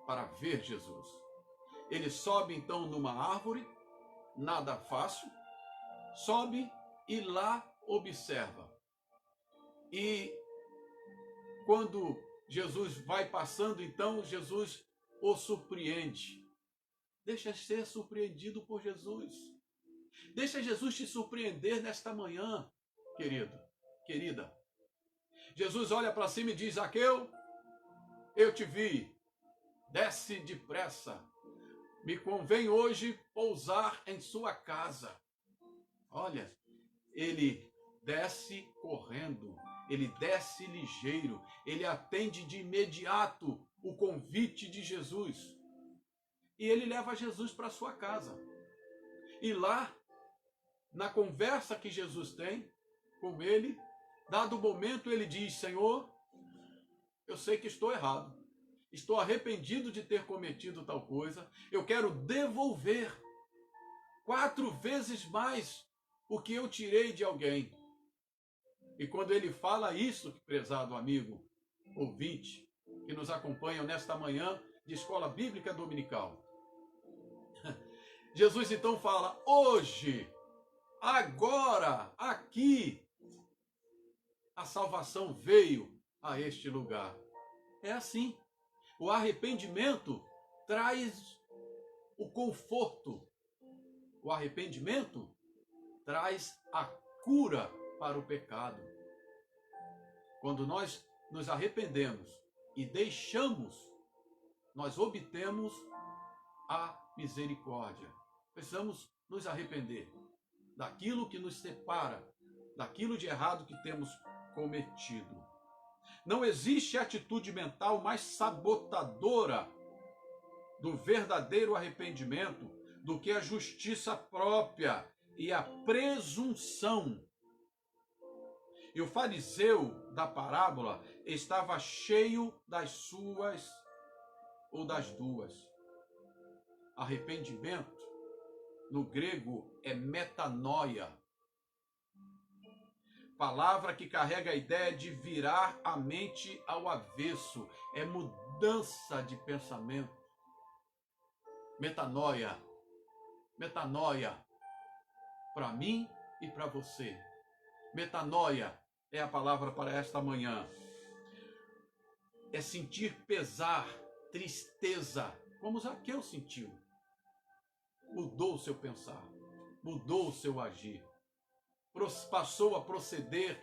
para ver Jesus. Ele sobe então numa árvore, nada fácil, sobe e lá observa. E quando Jesus vai passando, então Jesus o surpreende. Deixa ser surpreendido por Jesus. Deixa Jesus te surpreender nesta manhã, querido, querida. Jesus olha para cima e diz: Zaqueu, eu te vi, desce depressa. Me convém hoje pousar em sua casa. Olha, ele desce correndo, ele desce ligeiro, ele atende de imediato o convite de Jesus. E ele leva Jesus para sua casa. E lá, na conversa que Jesus tem com ele, dado o momento, ele diz: Senhor, eu sei que estou errado. Estou arrependido de ter cometido tal coisa. Eu quero devolver 4 vezes mais o que eu tirei de alguém. E quando ele fala isso, prezado amigo, ouvinte, que nos acompanham nesta manhã de Escola Bíblica Dominical, Jesus então fala: hoje, agora, aqui, a salvação veio a este lugar. É assim. O arrependimento traz o conforto. O arrependimento traz a cura para o pecado. Quando nós nos arrependemos e deixamos, nós obtemos a misericórdia. Precisamos nos arrepender daquilo que nos separa, daquilo de errado que temos cometido. Não existe atitude mental mais sabotadora do verdadeiro arrependimento do que a justiça própria e a presunção. E o fariseu da parábola estava cheio das suas ou das duas. Arrependimento, no grego, é metanoia. Palavra que carrega a ideia de virar a mente ao avesso. É mudança de pensamento. Metanoia. Metanoia. Para mim e para você. Metanoia é a palavra para esta manhã. É sentir pesar, tristeza, como Zaqueu sentiu. Mudou o seu pensar. Mudou o seu agir. Passou a proceder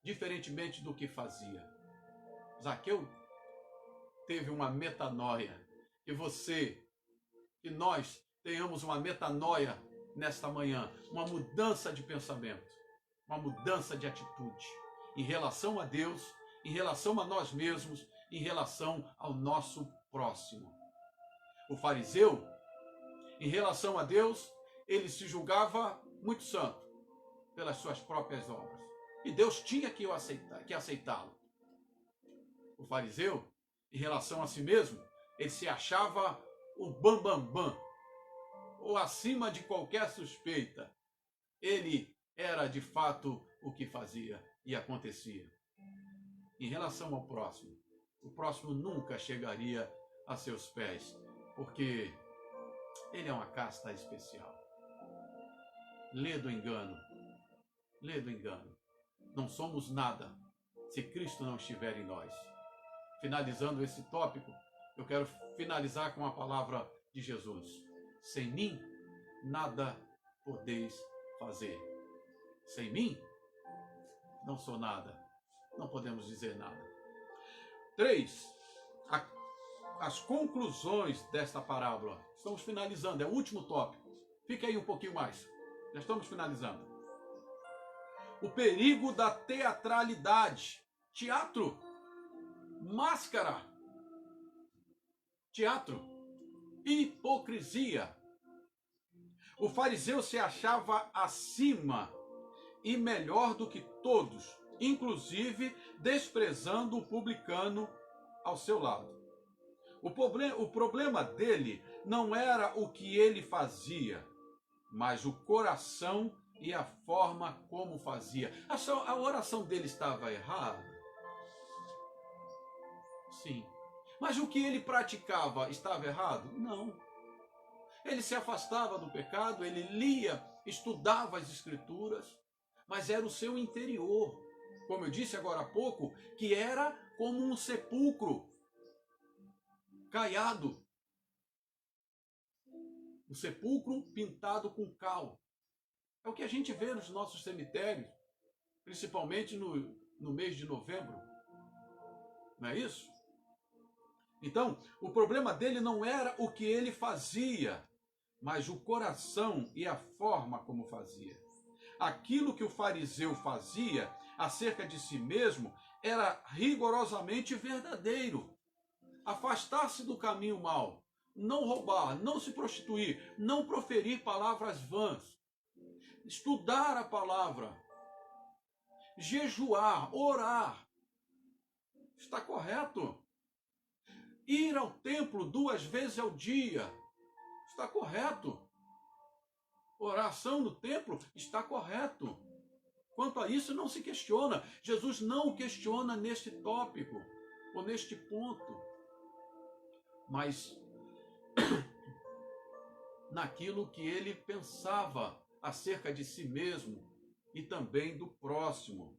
diferentemente do que fazia. Zaqueu teve uma metanoia. E você, que nós tenhamos uma metanoia nesta manhã, uma mudança de pensamento, uma mudança de atitude em relação a Deus, em relação a nós mesmos, em relação ao nosso próximo. O fariseu, em relação a Deus, ele se julgava muito santo pelas suas próprias obras. E Deus tinha que aceitá-lo. O fariseu, em relação a si mesmo, ele se achava o bambambam, ou acima de qualquer suspeita. Ele era de fato o que fazia e acontecia. Em relação ao próximo, o próximo nunca chegaria a seus pés, porque ele é uma casta especial. Lê do engano. Lê do engano. Não somos nada se Cristo não estiver em nós. Finalizando esse tópico, eu quero finalizar com a palavra de Jesus. Sem mim, nada podeis fazer. Sem mim, não sou nada. Não podemos dizer nada. 3. As conclusões desta parábola. Estamos finalizando, é o último tópico. Fica aí um pouquinho mais. Já estamos finalizando. O perigo da teatralidade. Teatro. Máscara. Teatro. Hipocrisia. O fariseu se achava acima e melhor do que todos, inclusive desprezando o publicano ao seu lado. O problema dele não era o que ele fazia, mas o coração e a forma como fazia. A oração dele estava errada? Sim. Mas o que ele praticava estava errado? Não. Ele se afastava do pecado, ele lia, estudava as Escrituras, mas era o seu interior, como eu disse agora há pouco, que era como um sepulcro caiado. Um sepulcro pintado com cal. É o que a gente vê nos nossos cemitérios, principalmente no mês de novembro. Não é isso? Então, o problema dele não era o que ele fazia, mas o coração e a forma como fazia. Aquilo que o fariseu fazia acerca de si mesmo era rigorosamente verdadeiro. Afastar-se do caminho mau, não roubar, não se prostituir, não proferir palavras vãs, estudar a palavra, jejuar, orar, está correto. Ir ao templo 2 vezes ao dia, está correto. Oração no templo, está correto. Quanto a isso, não se questiona. Jesus não o questiona neste tópico, ou neste ponto. Mas naquilo que ele pensava acerca de si mesmo e também do próximo.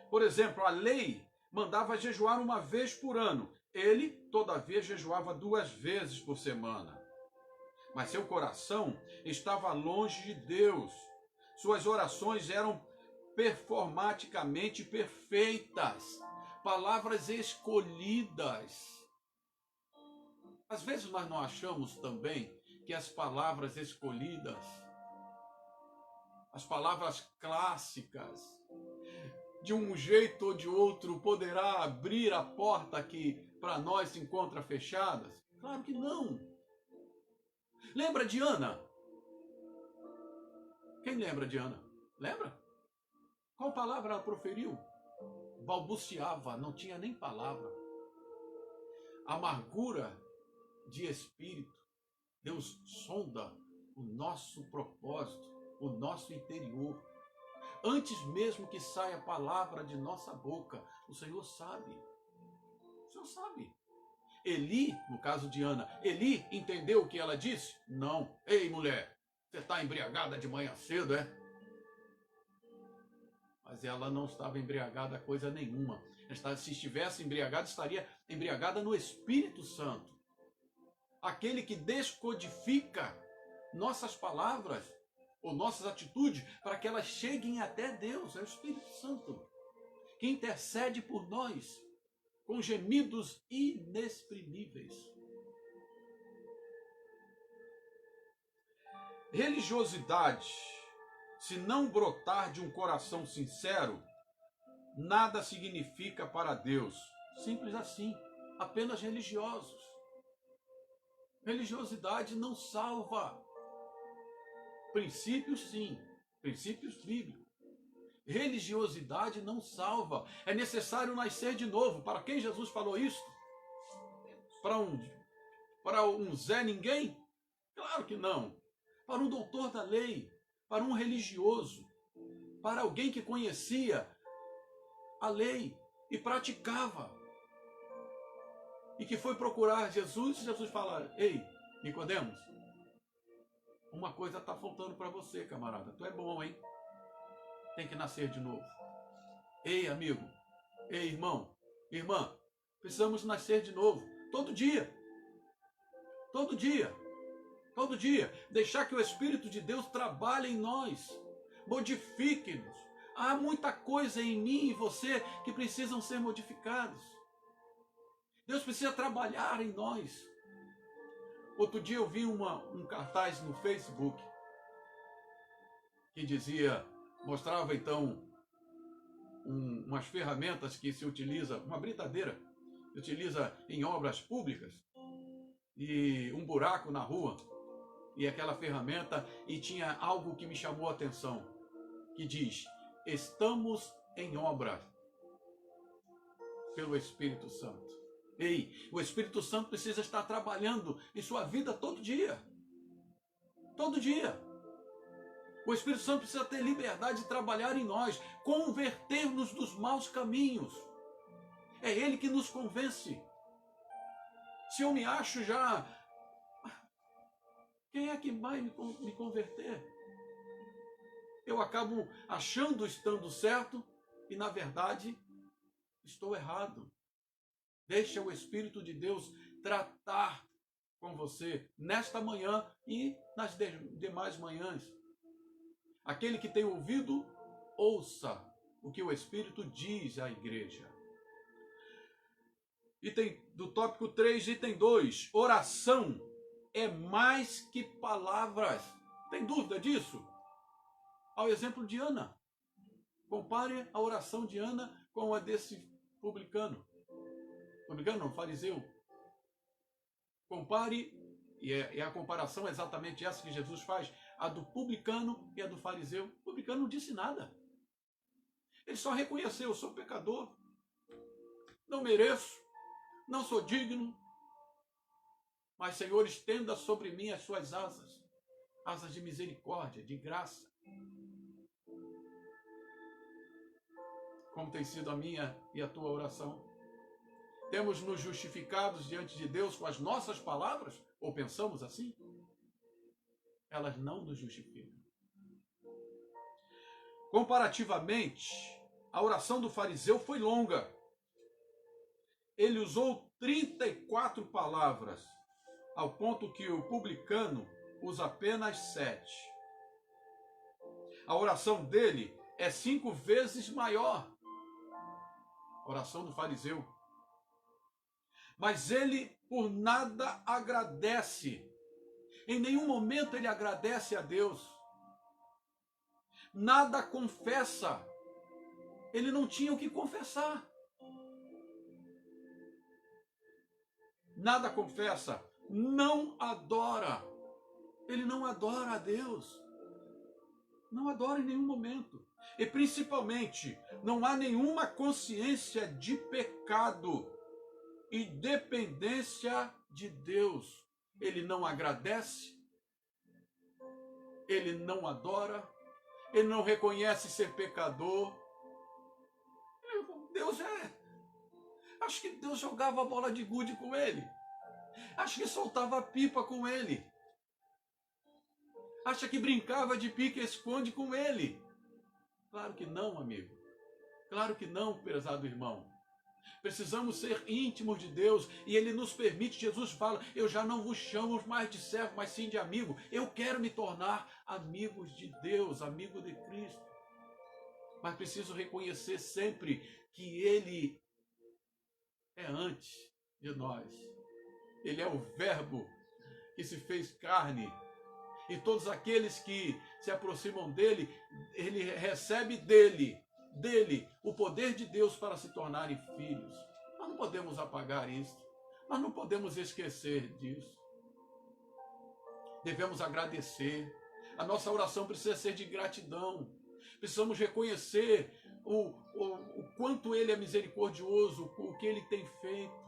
Por exemplo, a lei mandava jejuar 1 vez por ano. Ele, todavia, jejuava 2 vezes por semana. Mas seu coração estava longe de Deus. Suas orações eram performaticamente perfeitas. Palavras escolhidas. Às vezes nós não achamos também que as palavras escolhidas, as palavras clássicas, de um jeito ou de outro, poderá abrir a porta que para nós se encontra fechada? Claro que não. Lembra de Ana? Quem lembra de Ana? Lembra? Qual palavra ela proferiu? Balbuciava, não tinha nem palavra. Amargura de espírito. Deus sonda o nosso propósito, o nosso interior. Antes mesmo que saia a palavra de nossa boca, o Senhor sabe. O Senhor sabe. Eli, no caso de Ana, Eli entendeu o que ela disse? Não. Ei, mulher, você está embriagada de manhã cedo, é? Mas ela não estava embriagada coisa nenhuma. Se estivesse embriagada, estaria embriagada no Espírito Santo. Aquele que descodifica nossas palavras ou nossas atitudes para que elas cheguem até Deus. É o Espírito Santo que intercede por nós com gemidos inexprimíveis. Religiosidade, se não brotar de um coração sincero, nada significa para Deus. Simples assim, apenas religiosos. Religiosidade não salva. Princípios, sim, princípios bíblicos. Religiosidade não salva. É necessário nascer de novo. Para quem Jesus falou isso? Para um Zé Ninguém? Claro que não. Para um doutor da lei, para um religioso, para alguém que conhecia a lei e praticava. E que foi procurar Jesus, e Jesus fala: ei, Nicodemos, uma coisa está faltando para você, camarada. Tu é bom, hein? Tem que nascer de novo. Ei, amigo. Ei, irmão. Irmã. Precisamos nascer de novo. Todo dia. Todo dia. Todo dia. Deixar que o Espírito de Deus trabalhe em nós. Modifique-nos. Há muita coisa em mim e você que precisam ser modificados. Deus precisa trabalhar em nós. Outro dia eu vi um cartaz no Facebook que dizia, mostrava então umas ferramentas que se utiliza, uma britadeira, que utiliza em obras públicas, e um buraco na rua, e aquela ferramenta, e tinha algo que me chamou a atenção, que diz: estamos em obra pelo Espírito Santo. Ei, o Espírito Santo precisa estar trabalhando em sua vida todo dia. Todo dia. O Espírito Santo precisa ter liberdade de trabalhar em nós, converter-nos dos maus caminhos. É Ele que nos convence. Se eu me acho já, quem é que vai me converter? Eu acabo achando estando certo e, na verdade, estou errado. Deixa o Espírito de Deus tratar com você nesta manhã e nas demais manhãs. Aquele que tem ouvido, ouça o que o Espírito diz à igreja. Item do tópico 3, item 2. Oração é mais que palavras. Tem dúvida disso? Ao exemplo de Ana. Compare a oração de Ana com a desse publicano. Publicano não, fariseu. Compare, e a comparação é exatamente essa que Jesus faz, a do publicano e a do fariseu. O publicano não disse nada. Ele só reconheceu: eu sou pecador, não mereço, não sou digno, mas, Senhor, estenda sobre mim as suas asas, asas de misericórdia, de graça. Como tem sido a minha e a tua oração? Temos nos justificados diante de Deus com as nossas palavras? Ou pensamos assim? Elas não nos justificam. Comparativamente, a oração do fariseu foi longa. Ele usou 34 palavras, ao ponto que o publicano usa apenas 7. A oração dele é 5 vezes maior. A oração do fariseu. Mas ele por nada agradece. Em nenhum momento ele agradece a Deus. Nada confessa. Ele não tinha o que confessar. Nada confessa. Não adora. Ele não adora a Deus. Não adora em nenhum momento. E principalmente, não há nenhuma consciência de pecado e dependência de Deus. Ele não agradece, ele não adora, ele não reconhece ser pecador. Deus acho que Deus jogava a bola de gude com ele. Acho que soltava pipa com ele. Acha que brincava de pique-esconde com ele. Claro que não, amigo. Claro que não, prezado irmão. Precisamos ser íntimos de Deus e Ele nos permite. Jesus fala: eu já não vos chamo mais de servo, mas sim de amigo. Eu quero me tornar amigos de Deus, amigo de Cristo. Mas preciso reconhecer sempre que Ele é antes de nós. Ele é o Verbo que se fez carne. E todos aqueles que se aproximam dele, ele recebe dele dele o poder de Deus para se tornarem filhos. Nós não podemos apagar isso. Nós não podemos esquecer disso. Devemos agradecer. A nossa oração precisa ser de gratidão. Precisamos reconhecer o quanto Ele é misericordioso, o que Ele tem feito.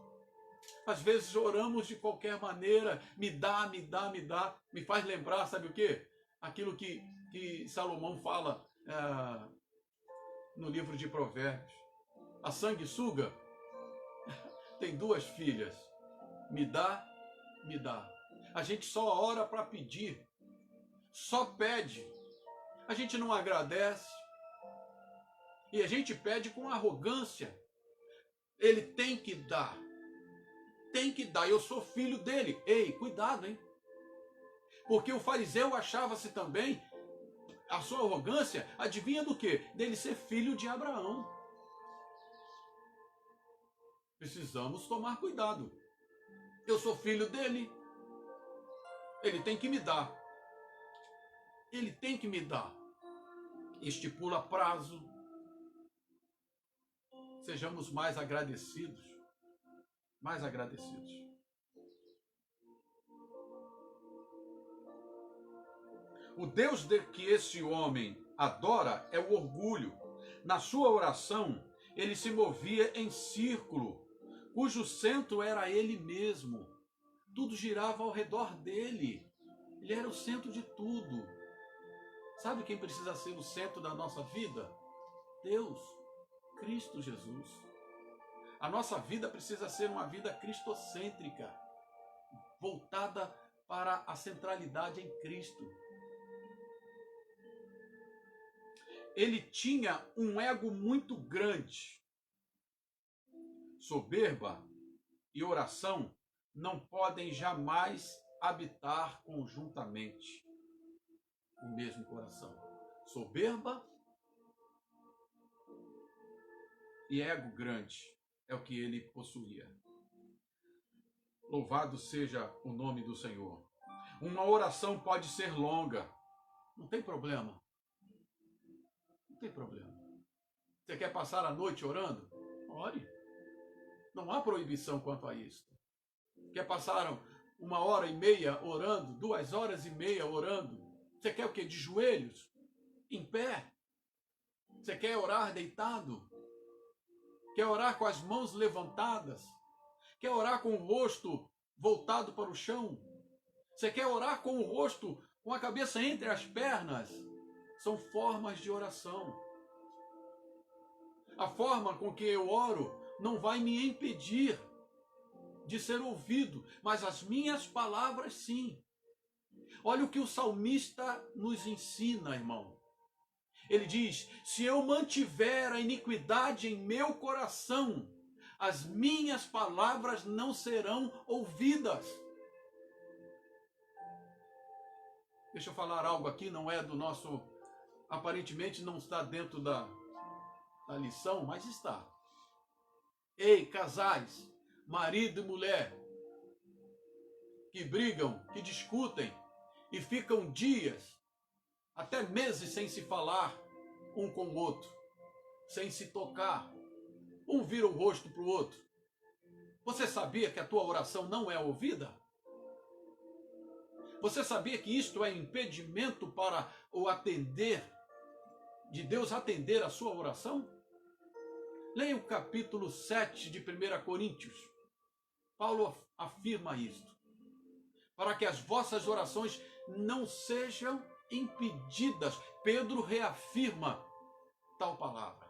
Às vezes oramos de qualquer maneira, me dá, me dá, me dá. Me faz lembrar, sabe o quê? Aquilo que Salomão fala no livro de Provérbios. A sanguessuga tem 2 filhas. Me dá, me dá. A gente só ora para pedir. Só pede. A gente não agradece. E a gente pede com arrogância. Ele tem que dar. Tem que dar. Eu sou filho dele. Ei, cuidado, hein? Porque o fariseu achava-se também, a sua arrogância, adivinha do quê? Dele ser filho de Abraão. Precisamos tomar cuidado. Eu sou filho dele. Ele tem que me dar. Ele tem que me dar. Estipula prazo. Sejamos mais agradecidos. Mais agradecidos. O Deus que esse homem adora é o orgulho. Na sua oração, ele se movia em círculo, cujo centro era ele mesmo. Tudo girava ao redor dele. Ele era o centro de tudo. Sabe quem precisa ser o centro da nossa vida? Deus, Cristo Jesus. A nossa vida precisa ser uma vida cristocêntrica, voltada para a centralidade em Cristo. Ele tinha um ego muito grande. Soberba e oração não podem jamais habitar conjuntamente no mesmo coração. Soberba e ego grande é o que ele possuía. Louvado seja o nome do Senhor. Uma oração pode ser longa. Não tem problema. Não tem problema. Você quer passar a noite orando? Ore. Não há proibição quanto a isso. Quer passar 1h30 orando? 2h30 orando? Você quer o quê? De joelhos? Em pé? Você quer orar deitado? Quer orar com as mãos levantadas? Quer orar com o rosto voltado para o chão? Você quer orar com o rosto, com a cabeça entre as pernas? São formas de oração. A forma com que eu oro não vai me impedir de ser ouvido, mas as minhas palavras sim. Olha o que o salmista nos ensina, irmão. Ele diz: se eu mantiver a iniquidade em meu coração, as minhas palavras não serão ouvidas. Deixa eu falar algo aqui, não é do nosso... Aparentemente não está dentro da lição, mas está. Ei, casais, marido e mulher, que brigam, que discutem e ficam dias, até meses sem se falar um com o outro, sem se tocar, um vira o rosto para o outro. Você sabia que a tua oração não é ouvida? Você sabia que isto é impedimento para o atender, de Deus atender a sua oração? Leia o capítulo 7 de 1 Coríntios. Paulo afirma isto. Para que as vossas orações não sejam impedidas. Pedro reafirma tal palavra.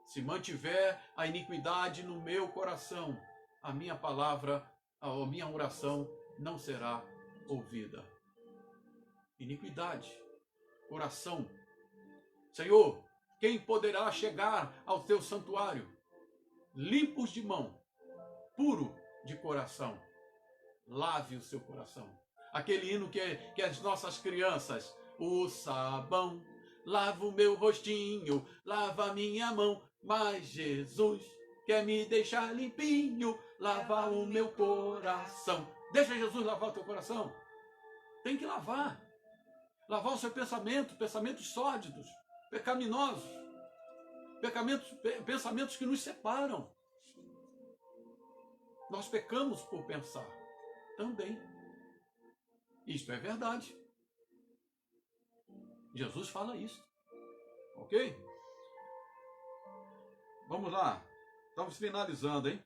Se mantiver a iniquidade no meu coração, a minha palavra, a minha oração não será ouvida. Iniquidade, oração. Senhor, quem poderá chegar ao teu santuário? Limpos de mão, puro de coração. Lave o seu coração. Aquele hino que as nossas crianças, o sabão, lava o meu rostinho, lava a minha mão, mas Jesus quer me deixar limpinho, lavar o meu coração. Deixa Jesus lavar o teu coração. Tem que lavar. Lavar o seu pensamento, pensamentos sórdidos. pecaminosos, pensamentos que nos separam. Nós pecamos por pensar também. Isto é verdade. Jesus fala isso. Ok? Vamos lá. Estamos finalizando, hein?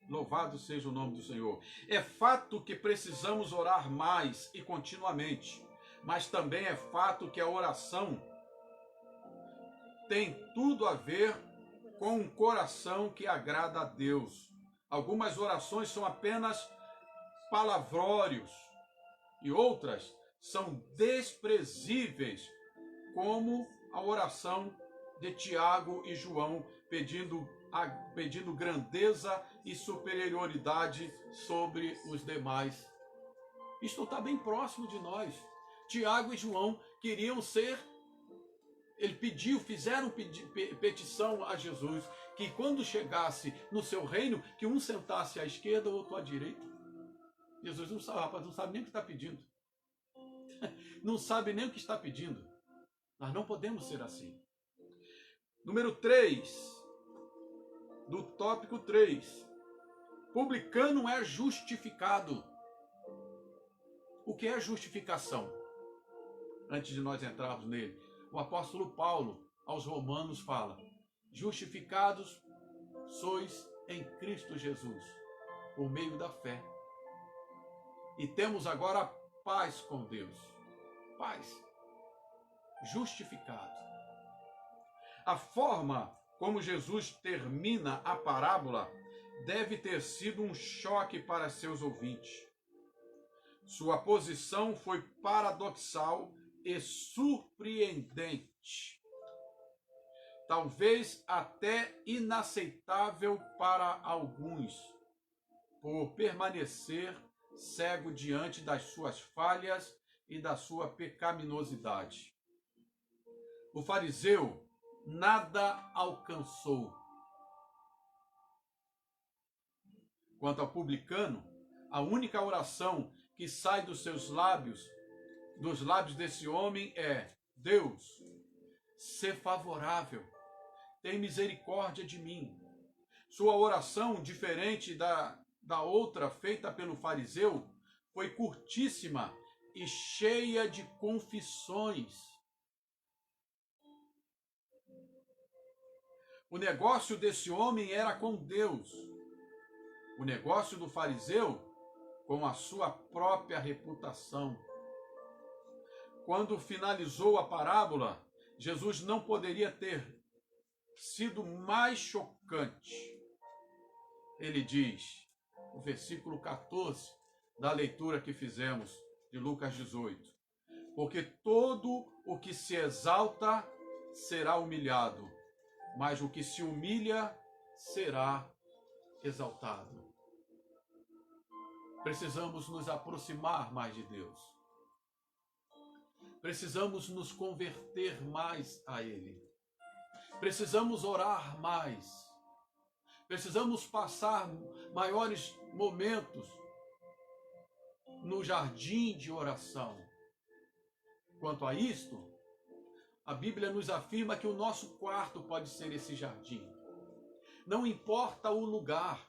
Louvado seja o nome do Senhor. É fato que precisamos orar mais e continuamente, mas também é fato que a oração tem tudo a ver com um coração que agrada a Deus. Algumas orações são apenas palavrórios e outras são desprezíveis, como a oração de Tiago e João pedindo grandeza e superioridade sobre os demais. Isto está bem próximo de nós. Tiago e João queriam ser, fizeram petição a Jesus, que quando chegasse no seu reino, que um sentasse à esquerda, o outro à direita. Jesus não sabe, rapaz, não sabe nem o que está pedindo. Não sabe nem o que está pedindo. Nós não podemos ser assim. Número 3, do tópico 3. Publicano é justificado. O que é justificação? Antes de nós entrarmos nele, o apóstolo Paulo aos Romanos fala: justificados sois em Cristo Jesus, por meio da fé. E temos agora paz com Deus. Paz. Justificado. A forma como Jesus termina a parábola deve ter sido um choque para seus ouvintes. Sua posição foi paradoxal e surpreendente. Talvez até inaceitável para alguns, por permanecer cego diante das suas falhas e da sua pecaminosidade. O fariseu nada alcançou. Quanto ao publicano, a única oração que sai dos seus lábios, dos lábios desse homem, é: Deus, sê favorável, tem misericórdia de mim. Sua oração, diferente da outra feita pelo fariseu, foi curtíssima e cheia de confissões. O negócio desse homem era com Deus. O negócio do fariseu com a sua própria reputação. Quando finalizou a parábola, Jesus não poderia ter sido mais chocante. Ele diz, no versículo 14 da leitura que fizemos de Lucas 18: porque todo o que se exalta será humilhado, mas o que se humilha será exaltado. Precisamos nos aproximar mais de Deus. Precisamos nos converter mais a Ele. Precisamos orar mais. Precisamos passar maiores momentos no jardim de oração. Quanto a isto, a Bíblia nos afirma que o nosso quarto pode ser esse jardim. Não importa o lugar.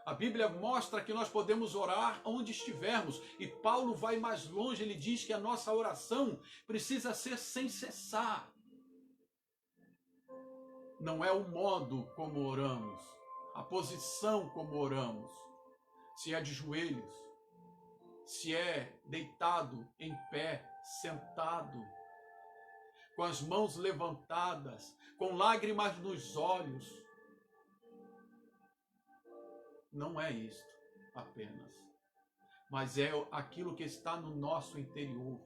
A Bíblia mostra que nós podemos orar onde estivermos. E Paulo vai mais longe, ele diz que a nossa oração precisa ser sem cessar. Não é o modo como oramos, a posição como oramos. Se é de joelhos, se é deitado, em pé, sentado, com as mãos levantadas, com lágrimas nos olhos. Não é isto apenas, mas é aquilo que está no nosso interior.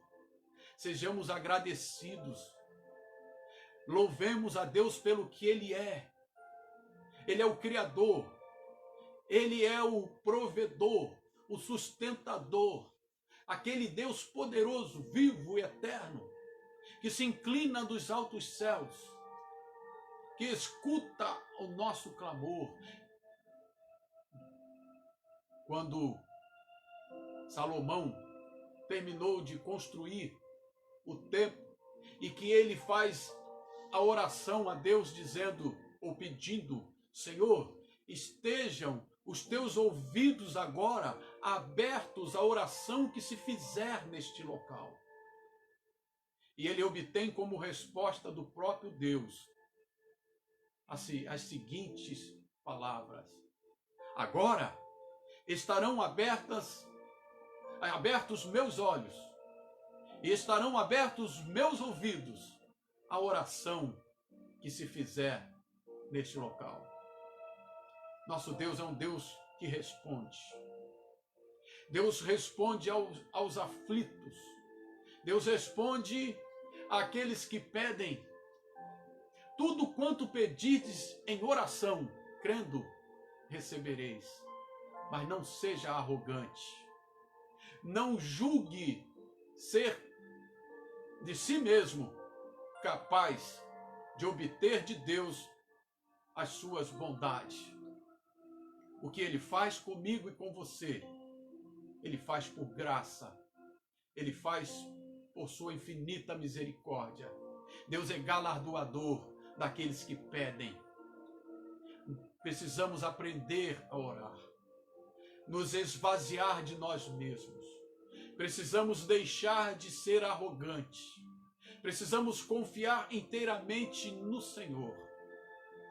Sejamos agradecidos. Louvemos a Deus pelo que Ele é. Ele é o Criador. Ele é o provedor, o sustentador. Aquele Deus poderoso, vivo e eterno, que se inclina dos altos céus, que escuta o nosso clamor. Quando Salomão terminou de construir o templo e que ele faz a oração a Deus dizendo ou pedindo: Senhor, estejam os teus ouvidos agora abertos à oração que se fizer neste local. E ele obtém como resposta do próprio Deus assim, as seguintes palavras: agora estarão abertos meus olhos e estarão abertos meus ouvidos à oração que se fizer neste local. Nosso Deus é um Deus que responde. Deus responde aos aflitos. Deus responde àqueles que pedem. Tudo quanto pedirdes em oração, crendo, recebereis. Mas não seja arrogante. Não julgue ser de si mesmo capaz de obter de Deus as suas bondades. O que Ele faz comigo e com você, Ele faz por graça. Ele faz por sua infinita misericórdia. Deus é galardoador daqueles que pedem. Precisamos aprender a orar, nos esvaziar de nós mesmos. Precisamos deixar de ser arrogantes. Precisamos confiar inteiramente no Senhor,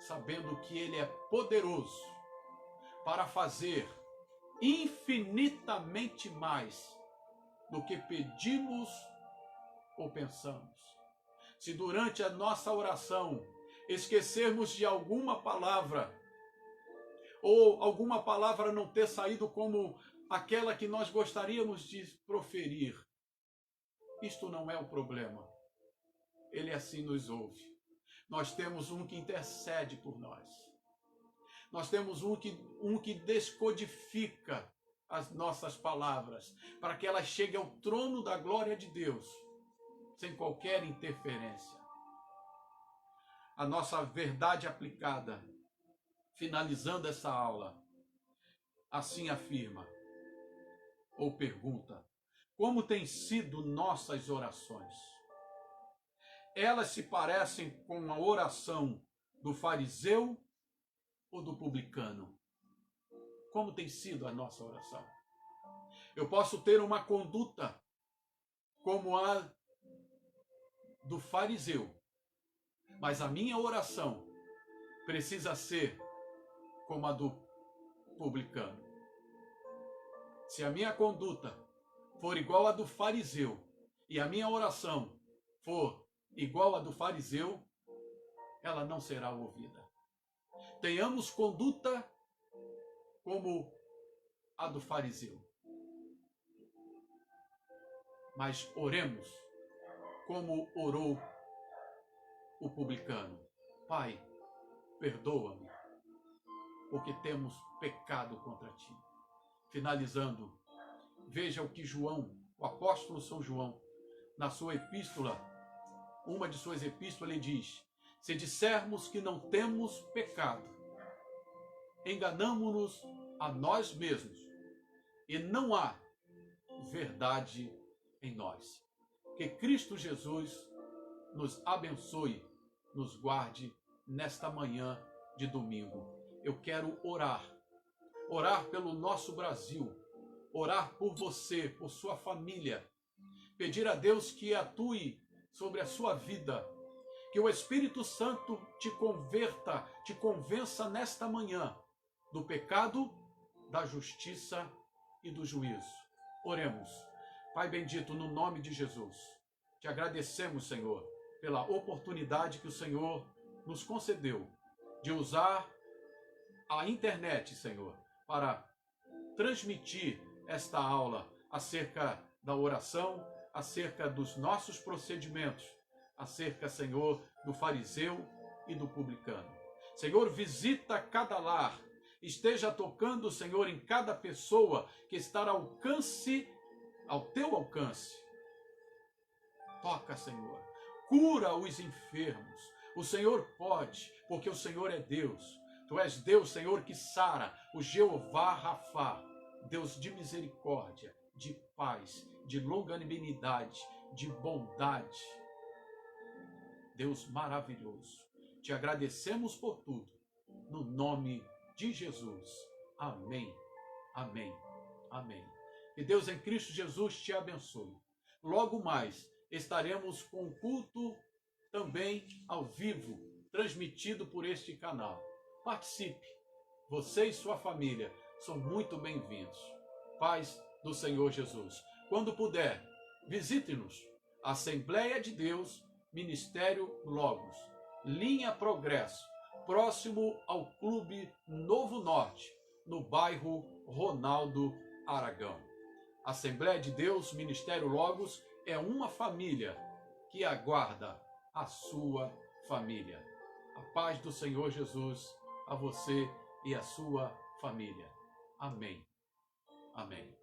sabendo que Ele é poderoso para fazer infinitamente mais do que pedimos ou pensamos. Se durante a nossa oração esquecermos de alguma palavra, ou alguma palavra não ter saído como aquela que nós gostaríamos de proferir, isto não é o problema. Ele assim nos ouve. Nós temos um que intercede por nós. Nós temos um que descodifica as nossas palavras, para que elas cheguem ao trono da glória de Deus, sem qualquer interferência. A nossa verdade aplicada, finalizando essa aula, assim afirma, ou pergunta: como têm sido nossas orações? Elas se parecem com a oração do fariseu ou do publicano? Como tem sido a nossa oração? Eu posso ter uma conduta como a do fariseu, mas a minha oração precisa ser como a do publicano. Se a minha conduta for igual à do fariseu e a minha oração for igual à do fariseu, ela não será ouvida. Tenhamos conduta como a do fariseu, mas oremos como orou o publicano: Pai, perdoa-me, porque temos pecado contra ti. Finalizando, veja o que João, o apóstolo São João, na sua epístola, uma de suas epístolas, ele diz: se dissermos que não temos pecado, enganamo-nos a nós mesmos e não há verdade em nós. Que Cristo Jesus nos abençoe, nos guarde nesta manhã de domingo. Eu quero orar pelo nosso Brasil, orar por você, por sua família, pedir a Deus que atue sobre a sua vida, que o Espírito Santo te converta, te convença nesta manhã do pecado, da justiça e do juízo. Oremos. Pai bendito, no nome de Jesus, te agradecemos, Senhor, pela oportunidade que o Senhor nos concedeu de usar a internet, Senhor, para transmitir esta aula acerca da oração, acerca dos nossos procedimentos, acerca, Senhor, do fariseu e do publicano. Senhor, visita cada lar, esteja tocando, Senhor, em cada pessoa que está ao teu alcance. Toca, Senhor, cura os enfermos. O Senhor pode, porque o Senhor é Deus. Tu és Deus, Senhor, que sara, o Jeová Rafá, Deus de misericórdia, de paz, de longanimidade, de bondade. Deus maravilhoso, te agradecemos por tudo, no nome de Jesus. Amém, amém, amém. Que Deus em Cristo Jesus te abençoe. Logo mais estaremos com o culto também ao vivo, transmitido por este canal. Participe, você e sua família são muito bem-vindos. Paz do Senhor Jesus. Quando puder, visite-nos. Assembleia de Deus, Ministério Logos, linha Progresso, próximo ao Clube Novo Norte, no bairro Ronaldo Aragão. Assembleia de Deus, Ministério Logos é uma família que aguarda a sua família. A paz do Senhor Jesus a você e a sua família. Amém. Amém.